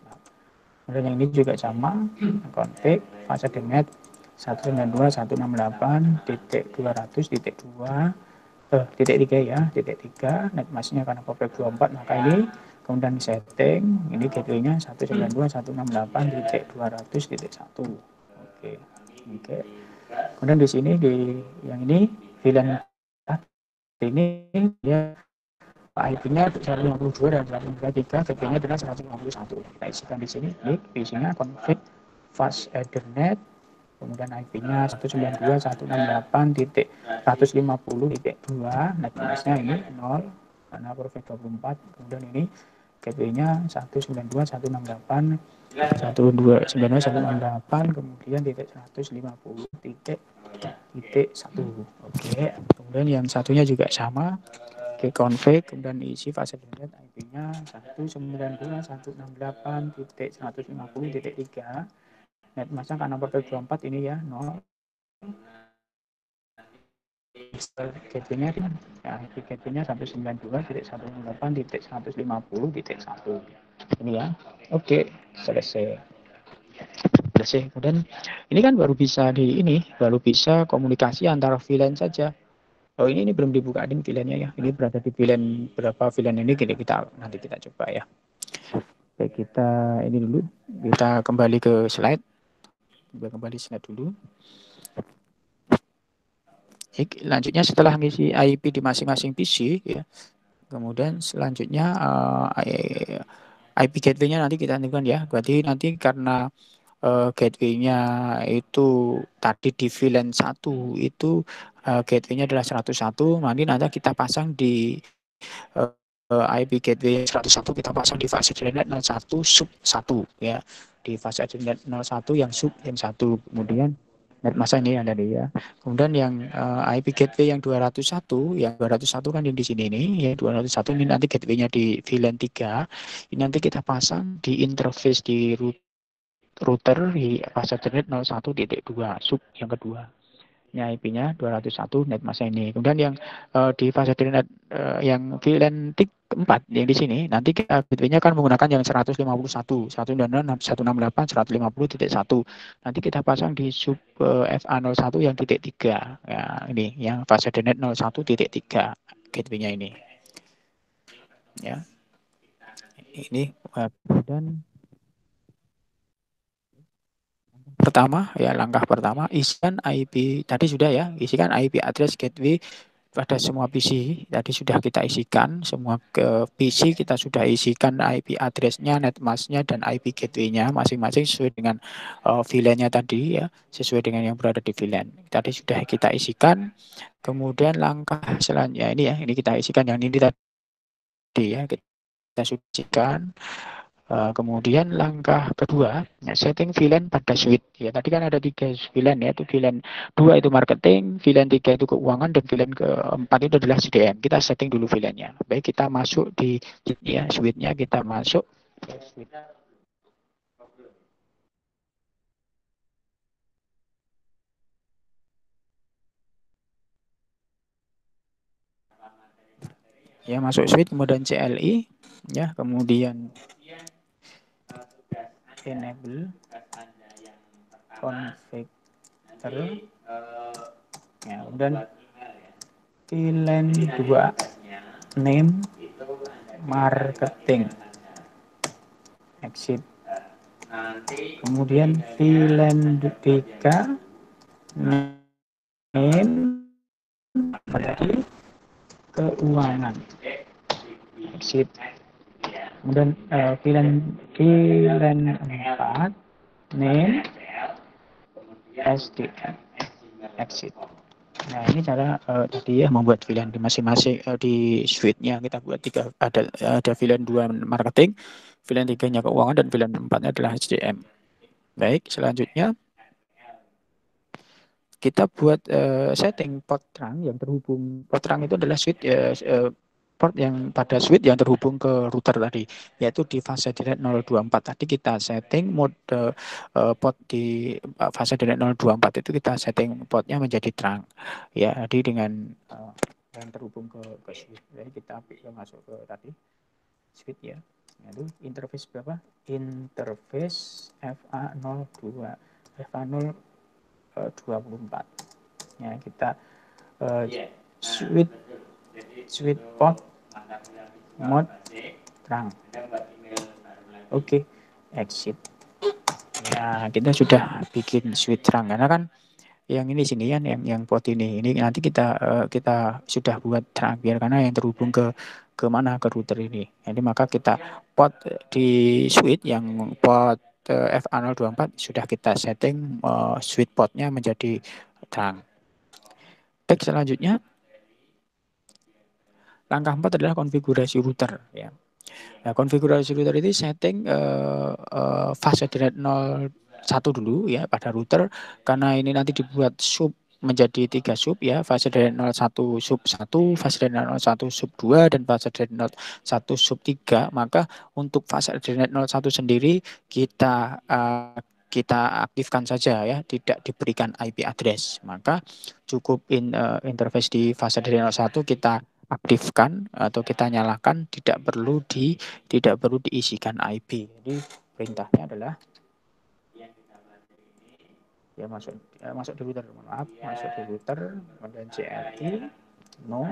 Speaker 1: Kemudian yang ini juga sama, config fasade net 192.168.200.2 titik 3 netmasknya karena perfect 24 maka ini, kemudian setting ini gateway-nya 192.168.200.1. Oke. Kemudian di sini yang ini VLAN ini dia IP-nya 152 dan 153, gateway-nya adalah 151. Kita isikan di sini, isinya config fast ethernet, kemudian IP-nya 192.168.150.2, netmasknya ini 0 karena perfect 24, kemudian ini gateway-nya 192.168, kemudian titik 150 titik 1. Oke, kemudian yang satunya juga sama, ke config, kemudian isi fasade net IP-nya 192.168.150.3, netmasknya karena perfect 24 ini ya 0, gateway-nya ya, gateway-nya 192.168.150.1 ini ya. Oke, selesai. bersih. Kemudian ini kan baru bisa komunikasi antara VLAN saja. Oh ini belum dibuka din VLAN-nya ya. Ini berada di VLAN berapa VLAN ini nanti kita coba ya. Baik, kita ini dulu, kita kembali ke slide. Kembali slide dulu. Selanjutnya setelah ngisi IP di masing-masing PC ya. Kemudian selanjutnya IP gateway-nya nanti kita tentukan ya. Berarti nanti karena gateway-nya itu tadi di VLAN 1 itu gateway-nya adalah 101, nanti kita pasang di IP gateway 101 kita pasang di fase Ethernet 01 sub 1 ya. Di fase Ethernet 01 yang sub yang 1. Kemudian net masa ini yang tadi ya. Kemudian yang IP gateway yang 201, yang 201 kan di sini nih, ya 201 ini nanti gateway-nya di VLAN 3. Ini nanti kita pasang di interface di router di fase Ethernet 01.2 sub yang kedua. Ini IP-nya 201 net masa ini. Kemudian yang di fase Ethernet yang VLAN 4 yang di sini nanti gateway-nya akan menggunakan yang 151, 168, 150.1. Nanti kita pasang di sub FA01 yang titik 3. Ya, ini yang fase Ethernet 01.3 gateway-nya ini. Ya. Ini dan pertama ya, langkah pertama isikan IP tadi sudah ya, isikan IP address gateway pada semua PC tadi sudah kita isikan, semua ke PC kita sudah isikan IP address-nya, netmask-nya dan IP gateway-nya masing-masing sesuai dengan VLAN-nya tadi ya, sesuai dengan yang berada di VLAN. Tadi sudah kita isikan. Kemudian langkah selanjutnya ini kita isikan yang ini tadi ya, kita sudah isikan. Kemudian langkah kedua, setting VLAN pada switch. Ya, tadi kan ada 3 VLAN ya, itu VLAN 2 itu marketing, VLAN 3 itu keuangan, dan VLAN keempat itu adalah CDM. Kita setting dulu VLAN-nya. Baik, kita masuk di ya, switch-nya kita masuk ke switch. Ya, masuk switch, kemudian CLI, ya, kemudian enable configure, ya, kemudian VLAN 2 name marketing exit, kemudian VLAN 3 name tadi keuangan exit, kemudian VLAN 4 name SDM exit. Nah, ini cara tadi ya membuat VLAN di masing-masing di suite-nya. Kita buat ada VLAN 2 marketing, VLAN 3-nya keuangan, dan VLAN 4-nya adalah HDM. Baik, selanjutnya kita buat setting port terang yang terhubung. Port terang itu adalah switch port yang pada switch yang terhubung ke router tadi, yaitu di fase Ethernet 024. Tadi kita setting mode port di fase Ethernet 024 itu kita setting portnya menjadi terang. Ya, jadi dengan yang terhubung ke switch. Jadi kita masuk ke tadi switch ya. Itu interface berapa? Interface FA02. FA0 24. Ya, kita switch port mode terang. Oke, exit. Ya, kita sudah bikin switch terang karena kan yang ini sini kan yang port ini nanti kita sudah buat terang biar karena yang terhubung ke mana, ke router ini. Jadi maka kita port di switch yang port FA024 sudah kita setting switch portnya menjadi terang. Baik, selanjutnya langkah 4 adalah konfigurasi router ya. Nah, konfigurasi router itu setting fase Ethernet 01 dulu ya pada router, karena ini nanti dibuat sub menjadi 3 sub ya, fase Ethernet 01 sub 1, fase Ethernet 01 sub 2, dan fase Ethernet 01 sub 3. Maka untuk fase Ethernet 01 sendiri kita aktifkan saja ya, tidak diberikan IP address. Maka cukup interface di fase Ethernet 01 kita aktifkan atau kita nyalakan, tidak perlu diisikan IP. Jadi perintahnya adalah Ya masuk di router, maaf, masuk di router, kemudian CLT no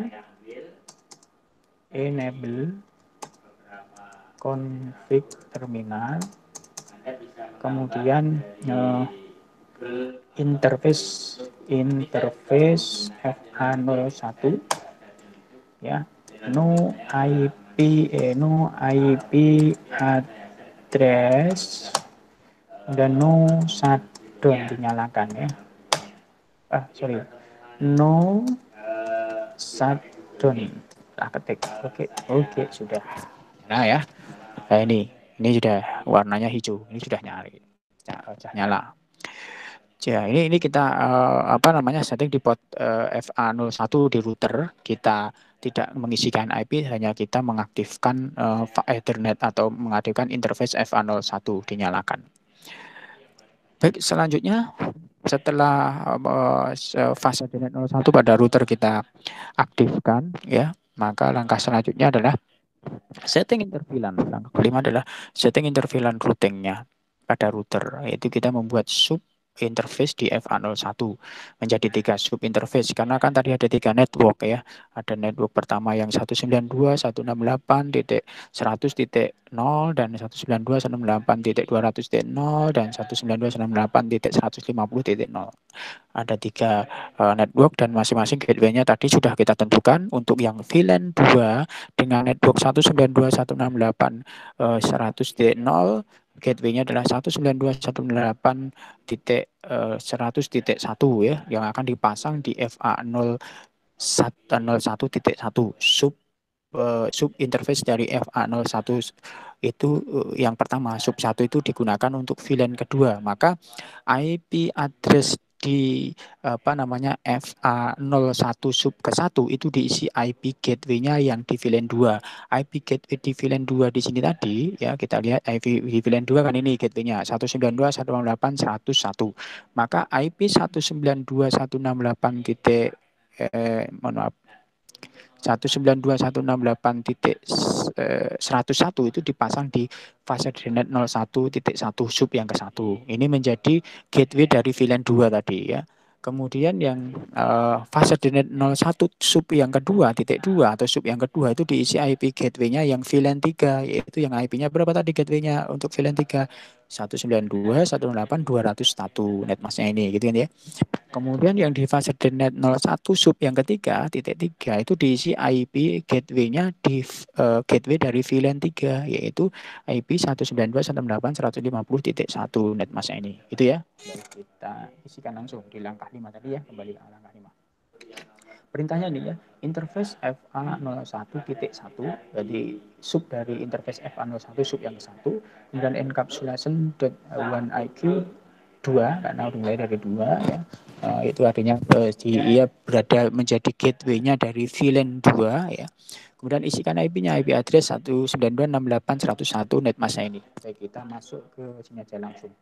Speaker 1: enable config terminal, kemudian interface FA01 ya, no IP address dan no shutdown dinyalakan ya. Sorry, no shutdown. Ketik. Oke, sudah. Nah ya. Nah ini sudah warnanya hijau. Ini sudah nyala. Ya, ini kita setting di port FA01 di router. Kita tidak mengisikan IP, hanya kita mengaktifkan Ethernet atau mengaktifkan interface FA01 dinyalakan. Baik, selanjutnya setelah fase DNS 01 pada router kita aktifkan ya, maka langkah selanjutnya adalah setting interVLAN. Langkah kelima adalah setting interVLAN routingnya pada router, yaitu kita membuat sub interface di FA01 menjadi 3 sub interface, karena kan tadi ada 3 network ya. Ada network pertama yang 192.168.100.0 dan 192.168.200.0 dan 192.168.150.0. Ada 3 network dan masing-masing gateway-nya tadi sudah kita tentukan. Untuk yang VLAN 2 dengan network 192.168.100.0, gateway-nya adalah 192.168.100.1 ya, yang akan dipasang di FA01.1 sub interface dari FA01 itu. Yang pertama, sub 1 itu digunakan untuk VLAN kedua, maka IP address di FA01 sub ke-1 itu diisi IP gateway-nya yang di VLAN 2. IP gateway di VLAN 2 di sini tadi ya, kita lihat IP di VLAN 2 kan ini gateway-nya 192.168.101. Maka IP 192.168.101 itu dipasang di fase DNS 01.1 sub yang ke-1. Ini menjadi gateway dari VLAN 2 tadi ya. Kemudian yang fase DNS 01 sub yang kedua, titik 2 atau sub yang kedua itu diisi IP gateway-nya yang VLAN 3, yaitu yang IP-nya berapa tadi gateway-nya untuk VLAN 3? 192.168.201 netmasknya ini gitu kan ya. Kemudian yang di fase DNS 01 sub yang ketiga, titik 3 itu diisi IP gateway-nya di gateway dari VLAN 3, yaitu IP 192.168.150.1 netmasknya ini. Itu ya. Baik, kita isikan langsung di langkah 5 tadi ya, kembali ke langkah 5. Perintahnya nih ya, interface FA01.1, jadi sub dari interface FA01 sub yang ke-1, kemudian encapsulation.1IQ 2, karena mulai dari 2 ya. Itu artinya ia berada menjadi gateway-nya dari VLAN 2 ya. Kemudian isikan IP-nya, IP address 192.168.101 netmasknya ini. Baik, kita masuk ke sini aja langsung.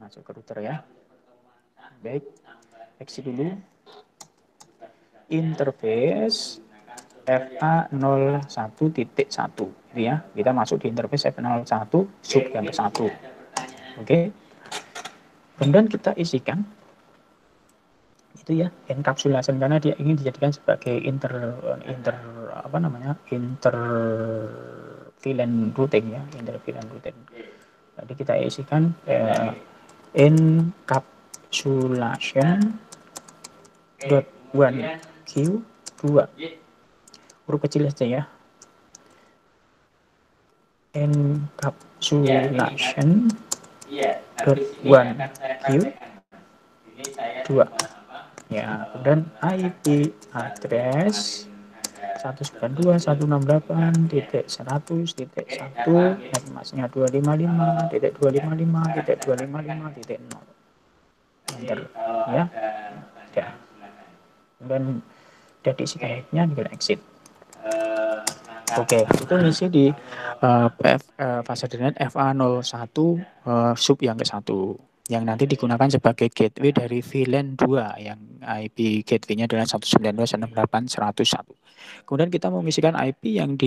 Speaker 1: Masuk ke router ya. Baik, exit dulu. Interface FA01.1 ya. Kita masuk di interface FA01 sub yang ke-1. Oke. Kemudian kita isikan itu ya, encapsulation, karena dia ingin dijadikan sebagai inter VLAN routing ya, inter VLAN routing. Jadi kita isikan encapsulation .1Q2, huruf kecil saja ya, encapsulation .1Q2 ya. Kemudian IP address 192.168.100.1, netmasknya 255.255.255.0. Enter ya. Ya. Dan sudah diisikan IP-nya, tinggal exit. Oke, itu misi di fase DNS FA01 sub yang ke-1 yang nanti digunakan sebagai gateway dari VLAN 2 yang IP gateway-nya adalah 192.168.101. Kemudian kita mengisikan IP yang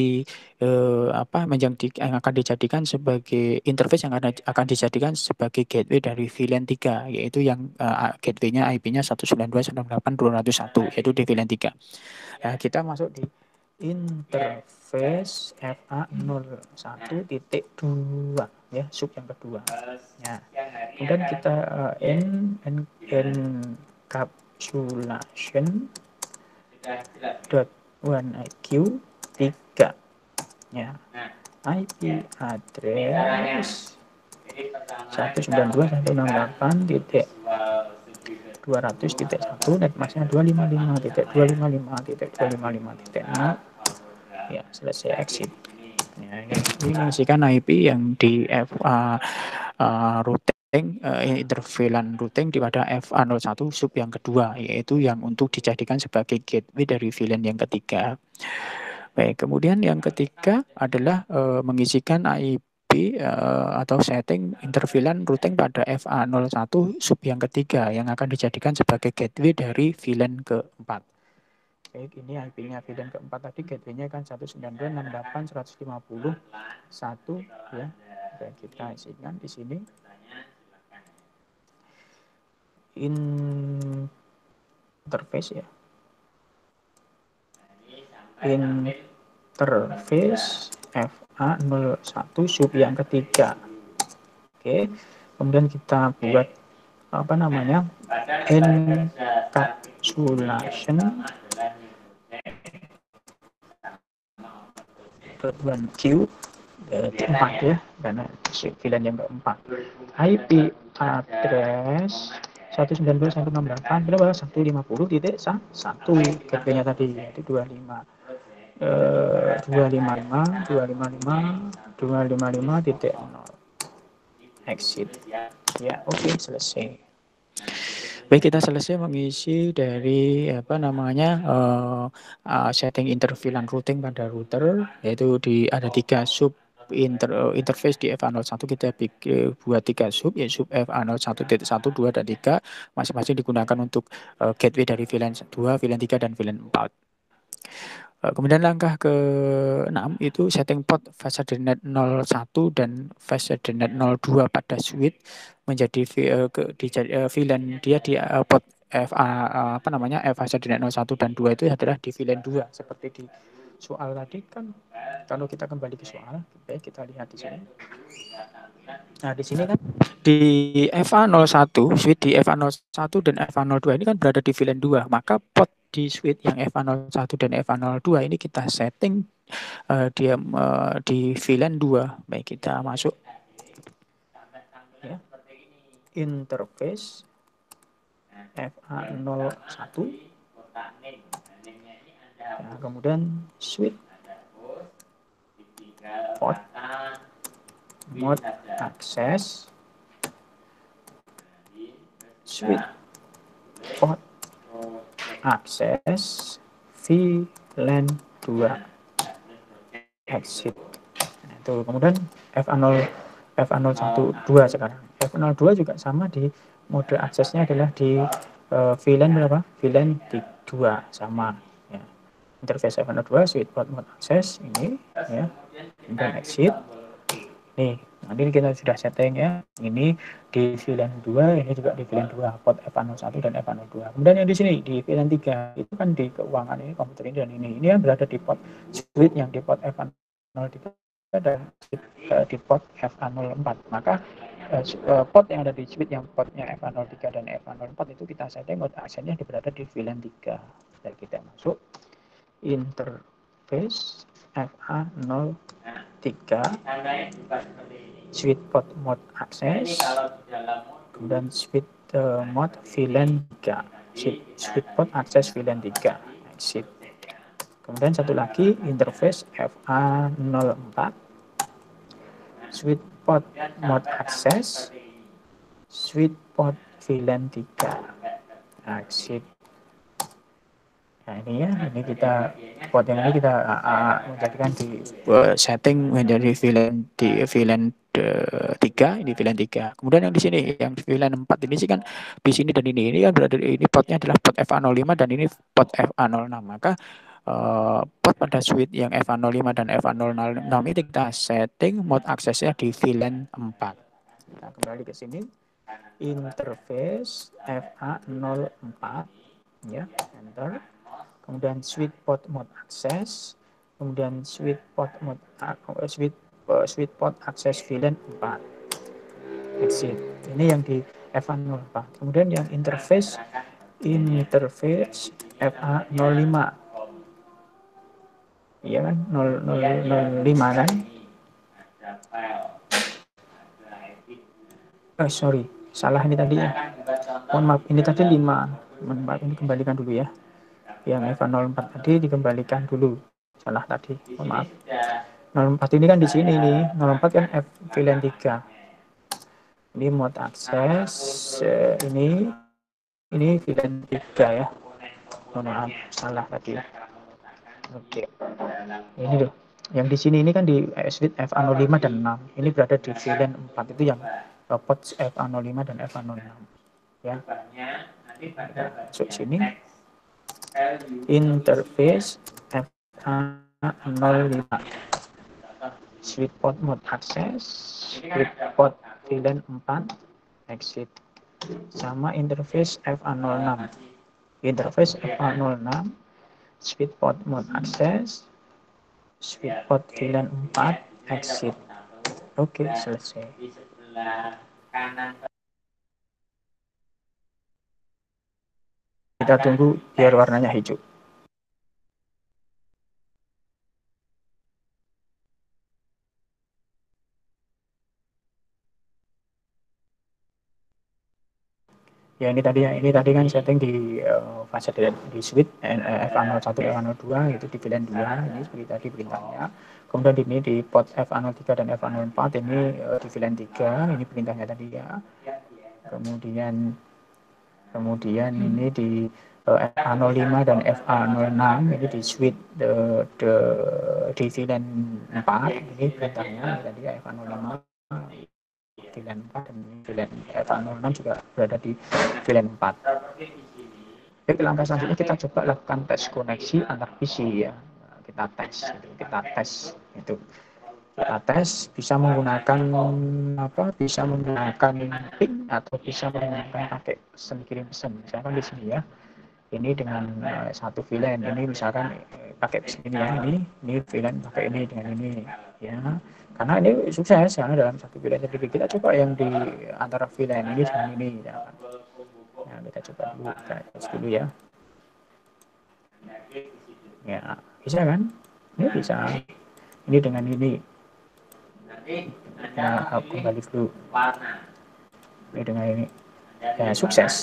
Speaker 1: yang akan dijadikan sebagai interface yang akan dijadikan sebagai gateway dari VLAN 3, yaitu yang gateway-nya IP-nya 192.168.201, yaitu di VLAN 3. Nah, kita masuk di interface FA01.2 ya, sub yang kedua. Ya. Kemudian kita encapsulation dot one IQ 3 ya. IP address 192.168.200.1 netmasknya 255.255.255.0 ya, selesai exit. Ya, ini mengisikan IP yang di routing interVLAN routing pada FA01 sub yang kedua, yaitu yang untuk dijadikan sebagai gateway dari VLAN yang ketiga. Baik, kemudian yang ketiga adalah mengisikan IP atau setting interVLAN routing pada FA01 sub yang ketiga yang akan dijadikan sebagai gateway dari VLAN keempat. Baik, ini IP-nya VLAN keempat tadi, gateway-nya kan 192.168.150.1 ya. Dan kita isikan di sini interface ya. Interface FA01 sub yang ketiga. Oke. Kemudian kita buat encapsulation Q keempat ya, karena VLAN yang keempat. IP address 192.168 berapa? 150.1 gateway-nya tadi, yaitu 255.0 exit ya. Oke, selesai. Baik, kita selesai mengisi dari setting interVLAN routing pada router, yaitu ada 3 sub interface di FA01. Kita buat 3 sub, ya sub FA01.1, 2, dan 3, masing-masing digunakan untuk gateway dari VLAN 2, VLAN 3, dan VLAN 4. Kemudian langkah ke-6 itu setting port FasaderNet 01 dan FasaderNet 02 pada switch menjadi VLAN dia di port FasaderNet 01 dan 2 itu adalah di VLAN 2 seperti di soal tadi kan. Kalau kita kembali ke soal, kita lihat di sini. Nah, di sini kan di FA01, switch di FA01 dan FA02 ini kan berada di VLAN 2, maka port di switch yang FA01 dan FA02 ini kita setting di VLAN 2. Baik, kita masuk ya. Interface FA01 ya, kemudian switch port mode access switch port access VLAN 2 exit. Nah, itu kemudian FA012 sekarang. FA02 juga sama, di mode aksesnya adalah di VLAN berapa? VLAN 2 sama ya. Interface FA02 switch port mode access ini ya. Kemudian exit. Nih, nanti kita sudah setting ya. Ini di VLAN 2, ini juga di VLAN 2, port FA01 dan FA02. Kemudian yang di sini di VLAN 3 itu kan di keuangan ini, komputer ini dan ini yang berada di port switch yang di port FA03 dan di port FA04. Maka port yang ada di switch yang portnya FA03 dan FA04 itu kita setting mode aksennya berada di VLAN 3. Dan kita masuk interface FA03 switch port mode access, kemudian switch mode VLAN 3, switch port access VLAN 3 exit. Kemudian satu lagi interface FA04 switch port mode access, switch port VLAN 3 exit. Nah, ini ya, ini kita port yang ini kita menjadikan di setting menjadi VLAN 3, ini VLAN 3. Kemudian yang di sini, yang VLAN 4 ini sih kan di sini dan ini kan berada, ini portnya adalah port FA05 dan ini port FA06. Maka port pada switch yang FA05 dan FA06 itu kita setting mode aksesnya di VLAN 4. Kita kembali ke sini, interface FA04, ya, enter. Kemudian switch port mode akses, kemudian switch port mode switch port akses VLAN 4, exit. Ini yang di FA04. Kemudian yang interface FA05, iya kan, 0005 kan. Sorry, salah ini tadi ya. Mohon maaf, ini tadi 5. Mohon maaf, ini kembalikan dulu ya. Yang FA04 tadi dikembalikan dulu. Salah tadi, mohon maaf. 04 ini kan di sini nih. 04 kan VLAN 3. Ini mode akses, ini VLAN 3 ya. Mohon maaf, salah tadi. Oke. Ini loh. Yang di sini ini kan di switch FA05 dan 6. Ini berada di VLAN 4 itu yang port FA05 dan FA06. Ya. Masuk sini. Interface FA05. Switch port mode akses, switch port VLAN 4, exit. Sama interface FA06. Interface FA06, switch port mode akses, switch port VLAN 4, exit. Oke, selesai. Kita tunggu biar warnanya hijau. Ya ini tadi kan setting di fase di switch FA01, FA02 itu di VLAN 2, ini seperti tadi perintahnya. Kemudian ini di port FA03 dan FA04 ini di VLAN 3, ini perintahnya tadi ya. Kemudian ini di FA05 dan FA06 ini di switch di VLAN 4, ini perintahnya tadi ya, FA05 VLAN 4 dan VLAN FA06 juga berada di VLAN 4. Oke, langkah selanjutnya kita coba lakukan tes koneksi antar PC ya. Kita tes bisa menggunakan ping atau bisa menggunakan pakai kirim pesan. Misalkan di sini ya. Ini dengan satu VLAN, ini misalkan pakai ini ya, ini VLAN pakai ini dengan ini ya. Karena ini sukses karena dalam satu VLAN. Jadi kita coba yang di antara VLAN ini dengan ini ya. Nah, kita coba dulu, kita tes dulu ya. Ya, bisa kan? Ini bisa. Ini dengan ini. Nah, kembali dulu. Ini dengan ini. Ya, sukses.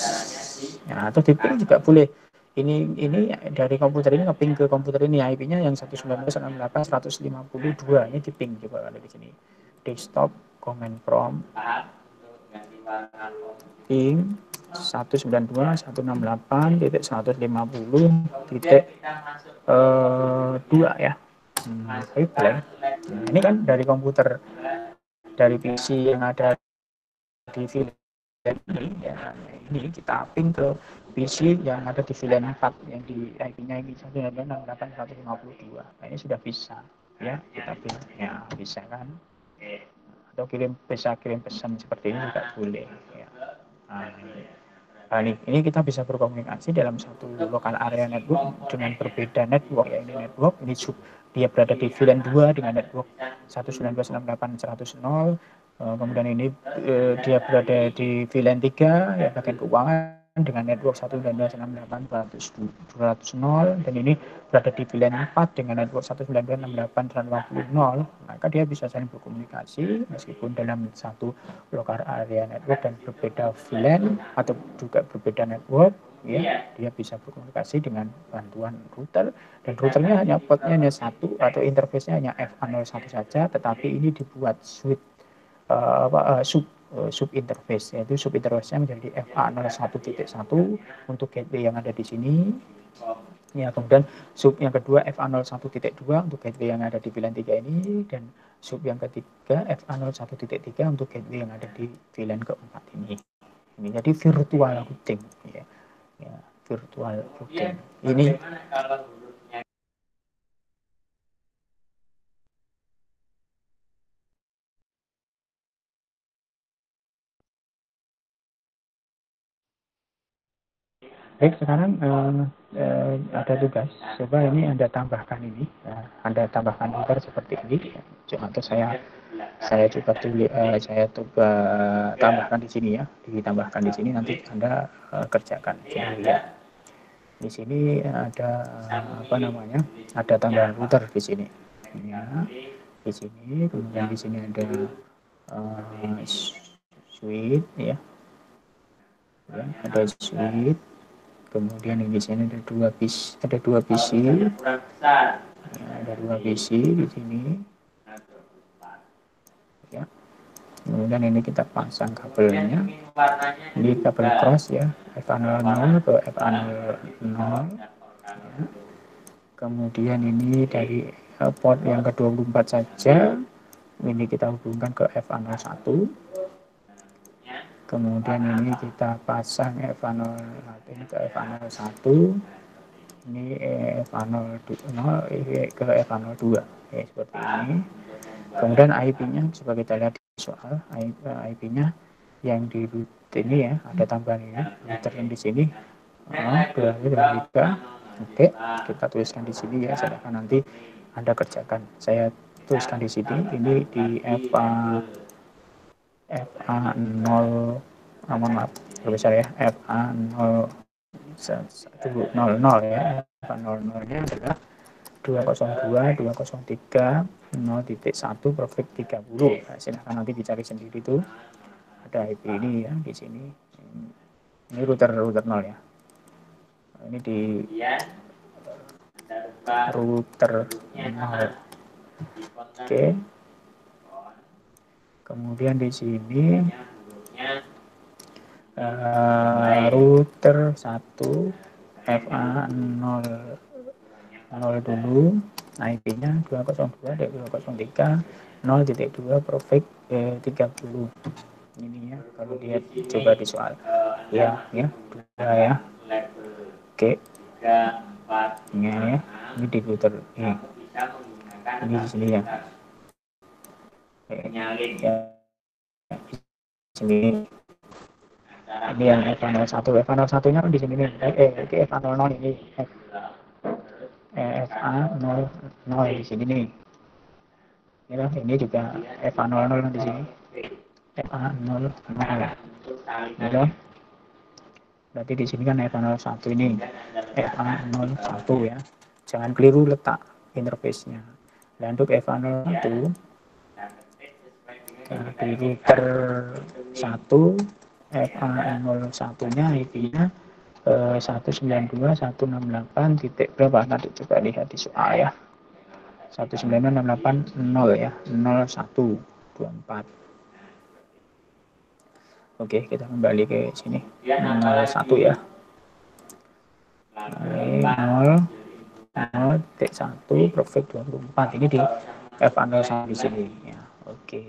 Speaker 1: Ya, atau di ping juga boleh. Ini dari komputer ini ngeping ke komputer ini, IP-nya yang 192.168.152. Ini di ping coba ada di sini. Desktop command prompt ping 192.168.150.2 ya. Ini kan dari komputer, dari PC yang ada di VLAN ini ya, ini kita ping ke PC yang ada di VLAN 4 yang di IP-nya ini 192.168.152. Nah, ini sudah bisa ya, kita ping ya, bisa kan, atau bisa kirim pesan seperti ini juga boleh ya. Nah, ini kita bisa berkomunikasi dalam satu lokal area network dengan berbeda network ya. Ini network ini dia berada di VLAN 2 dengan network 192.168.100. Kemudian ini dia berada di VLAN 3 ya, bagian keuangan dengan network 192.168.200, dan ini berada di VLAN 4 dengan network 192.168.150. Maka dia bisa saling berkomunikasi meskipun dalam satu lokal area network dan berbeda VLAN atau juga berbeda network ya, dia bisa berkomunikasi dengan bantuan router, dan routernya hanya portnya hanya satu atau interface-nya hanya FA01 saja, tetapi ini dibuat sub interface, yaitu sub interface-nya menjadi FA01.1 untuk gateway yang ada di sini. Ya, kemudian sub yang kedua FA01.2 untuk gateway yang ada di VLAN 3 ini, dan sub yang ketiga FA01.3 untuk gateway yang ada di VLAN keempat ini. Ini jadi virtual routing ya. Ya, virtual routing. Ini baik, sekarang ada tugas. Coba ini Anda tambahkan ini. Anda tambahkan filter seperti ini. Atau saya coba tulis, saya coba tambahkan di sini ya. Ditambahkan di sini, nanti Anda kerjakan. Jadi, ya. Di sini ada apa namanya? Ada tambahan router di sini. Ya, di sini. Kemudian di sini ada switch ya. Ya, ada switch. Kemudian di sini ada dua PC, ya, ada dua PC di sini. Ya. Kemudian ini kita pasang kabelnya. Ini kabel cross ya, FA00 ke FA00. Ya. Kemudian ini dari port yang ke-24 saja. Ini kita hubungkan ke FA01. Kemudian ini kita pasang FA01 ke FA01. Ini FA02 ke FA02 ya, seperti ini. Kemudian IP-nya coba kita lihat di soal. IP-nya yang di root ini ya, ada tambahan ini, router yang di sini 223. Oke, kita tuliskan di sini ya, silahkan nanti Anda kerjakan. Saya tuliskan di sini, ini di FA0, mohon maaf besar ya, FA0 100 ya. FA00 nya adalah 202.203 0.1 perfect 30. Nah, silahkan nanti dicari sendiri tuh, ada IP ini ya di sini. Ini router 0 ya. Ini di router 0. Oke. Kemudian di sini router 1 FA0 dulu, IP-nya 202.203 0.2 perfect 30. Ini ya, kalau dia coba di soal ya, dua ya. Oke, ini ya, ini di router ini di sini ya. Ya, sini ini yang FA01 nya kan di sini nih. FA00 ini FA00 di sini nih. Ini juga FA00 di sini. FA00. Ya. Berarti di sini kan FA01 ini. FA01 ya. Jangan keliru letak interface-nya. Dan untuk FA01 di router 1 FA01-nya IP-nya 192.168 titik berapa, nanti coba lihat di soal ya. 192.168.0 ya, 0124. Oke, kita kembali ke sini 01 ya. 0.1 perfect 24. Ini di FA01 di sini ya. Oke.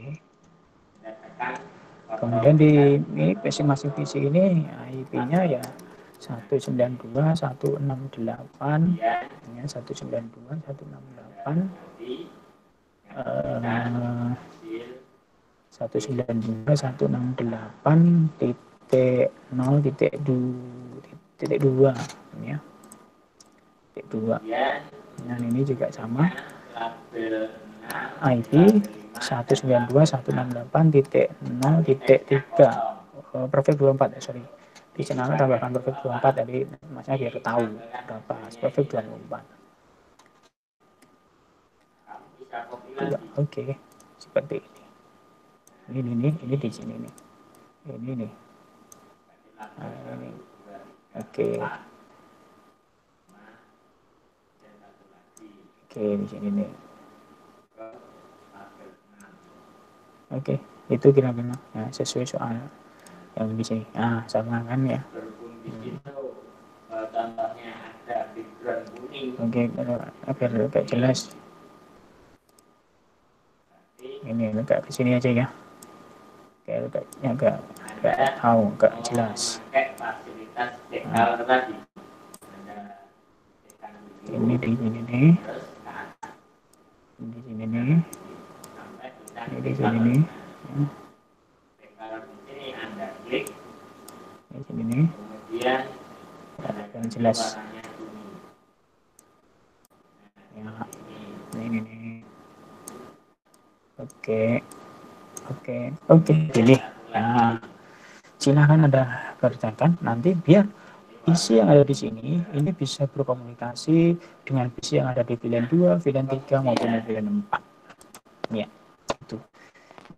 Speaker 1: Kemudian di ini masing-masing PC ini IP-nya ya 192.168 ya, 192.168 192.168 titik 0 titik 2 ya, titik 2. Dan ini juga sama IP 192.168.0.3 perfect 24 ya, sorry. Di channel tambahkan perfect 24 jadi masnya biar tahu berapa perfect 24. Oke, seperti ini. Ini di sini nih. Ini nih. Nah, ini. Oke. Oke, di sini nih. Oke, itu kira-kira ya, sesuai soal yang di sini. Nah, sama kan ya. Oke, agar agak jelas. Ini agak kesini aja ya. Kayak agak tahu, agak jelas. Nah, ini di sini nih. Di sini nih. Ini di sini nih. Di sini nih. Yang jelas. Ya, ini nih. Oke, pilih. Nah, silakan Anda kerjakan nanti biar PC yang ada di sini ini bisa berkomunikasi dengan PC yang ada di VLAN 2, VLAN 3 maupun VLAN 4. Ya, itu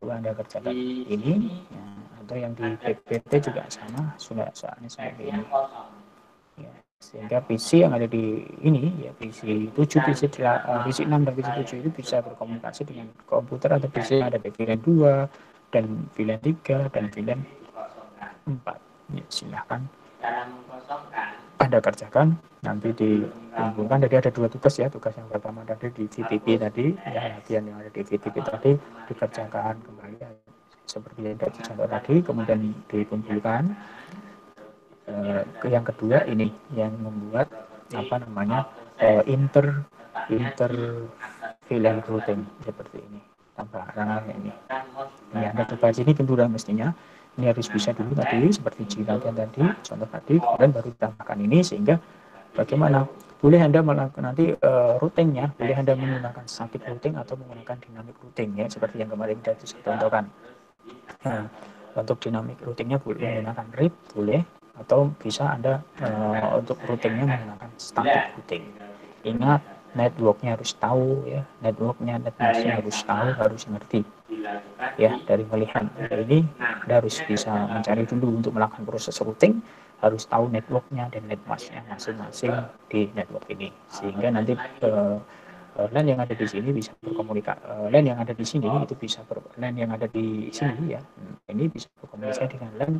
Speaker 1: Anda kerjakan ini ya, atau yang di PPT juga sama, soalnya seperti ini. Ya, sehingga PC yang ada di ini ya PC 7, PC 6 dan PC 7 itu bisa berkomunikasi dengan komputer atau PC yang ada di VLAN 2 dan VLAN 3 dan VLAN 4. Ya, silahkan Anda kerjakan nanti dikumpulkan. Jadi ada dua tugas ya. Tugas yang pertama tadi di VTP tadi ya, latihan yang ada di VTP tadi dikerjakan kembali seperti yang dicontoh tadi, kemudian dikumpulkan. Yang kedua ini yang membuat apa namanya inter VLAN routing seperti ini tanpa rangkaian ini. Anda coba sini tentu mestinya ini harus bisa dulu tadi seperti latihan tadi, contoh tadi, kemudian baru ditambahkan ini sehingga bagaimana boleh Anda melakukan nanti routingnya, boleh Anda menggunakan static routing atau menggunakan dynamic routing ya seperti yang kemarin kita contohkan. Nah, untuk dynamic routingnya boleh menggunakan RIP boleh, atau bisa Anda untuk routingnya menggunakan static routing. Ingat networknya harus tahu ya, networknya harus tahu, harus ngerti ya. Dari melihat ini Anda harus bisa mencari dulu untuk melakukan proses routing, harus tahu networknya dan netmasknya masing-masing di network ini sehingga nanti LAN yang ada di sini bisa berkomunikasi, LAN yang ada di sini itu bisa LAN yang ada di sini ya, ini bisa berkomunikasi dengan LAN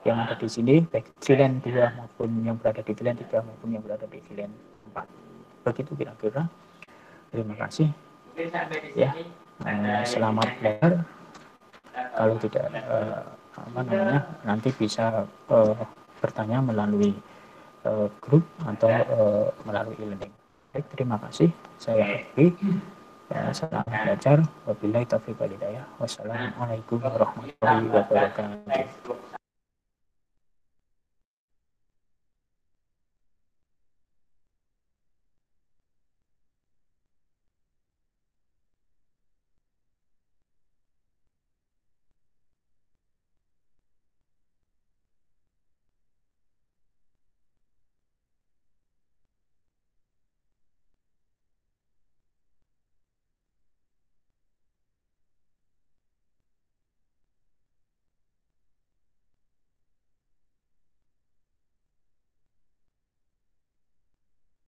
Speaker 1: yang ada di sini baik VLAN 2 maupun yang berada di VLAN 3 maupun yang berada di VLAN 4. Begitu kira-kira. Terima kasih ya. Selamat belajar. Kalau tidak apa namanya nanti bisa bertanya melalui grup atau melalui e-learning. Baik, terima kasih. Saya Fikri. Selamat belajar. Wabillahi taufiq wal hidayah. Wassalamualaikum warahmatullahi wabarakatuh.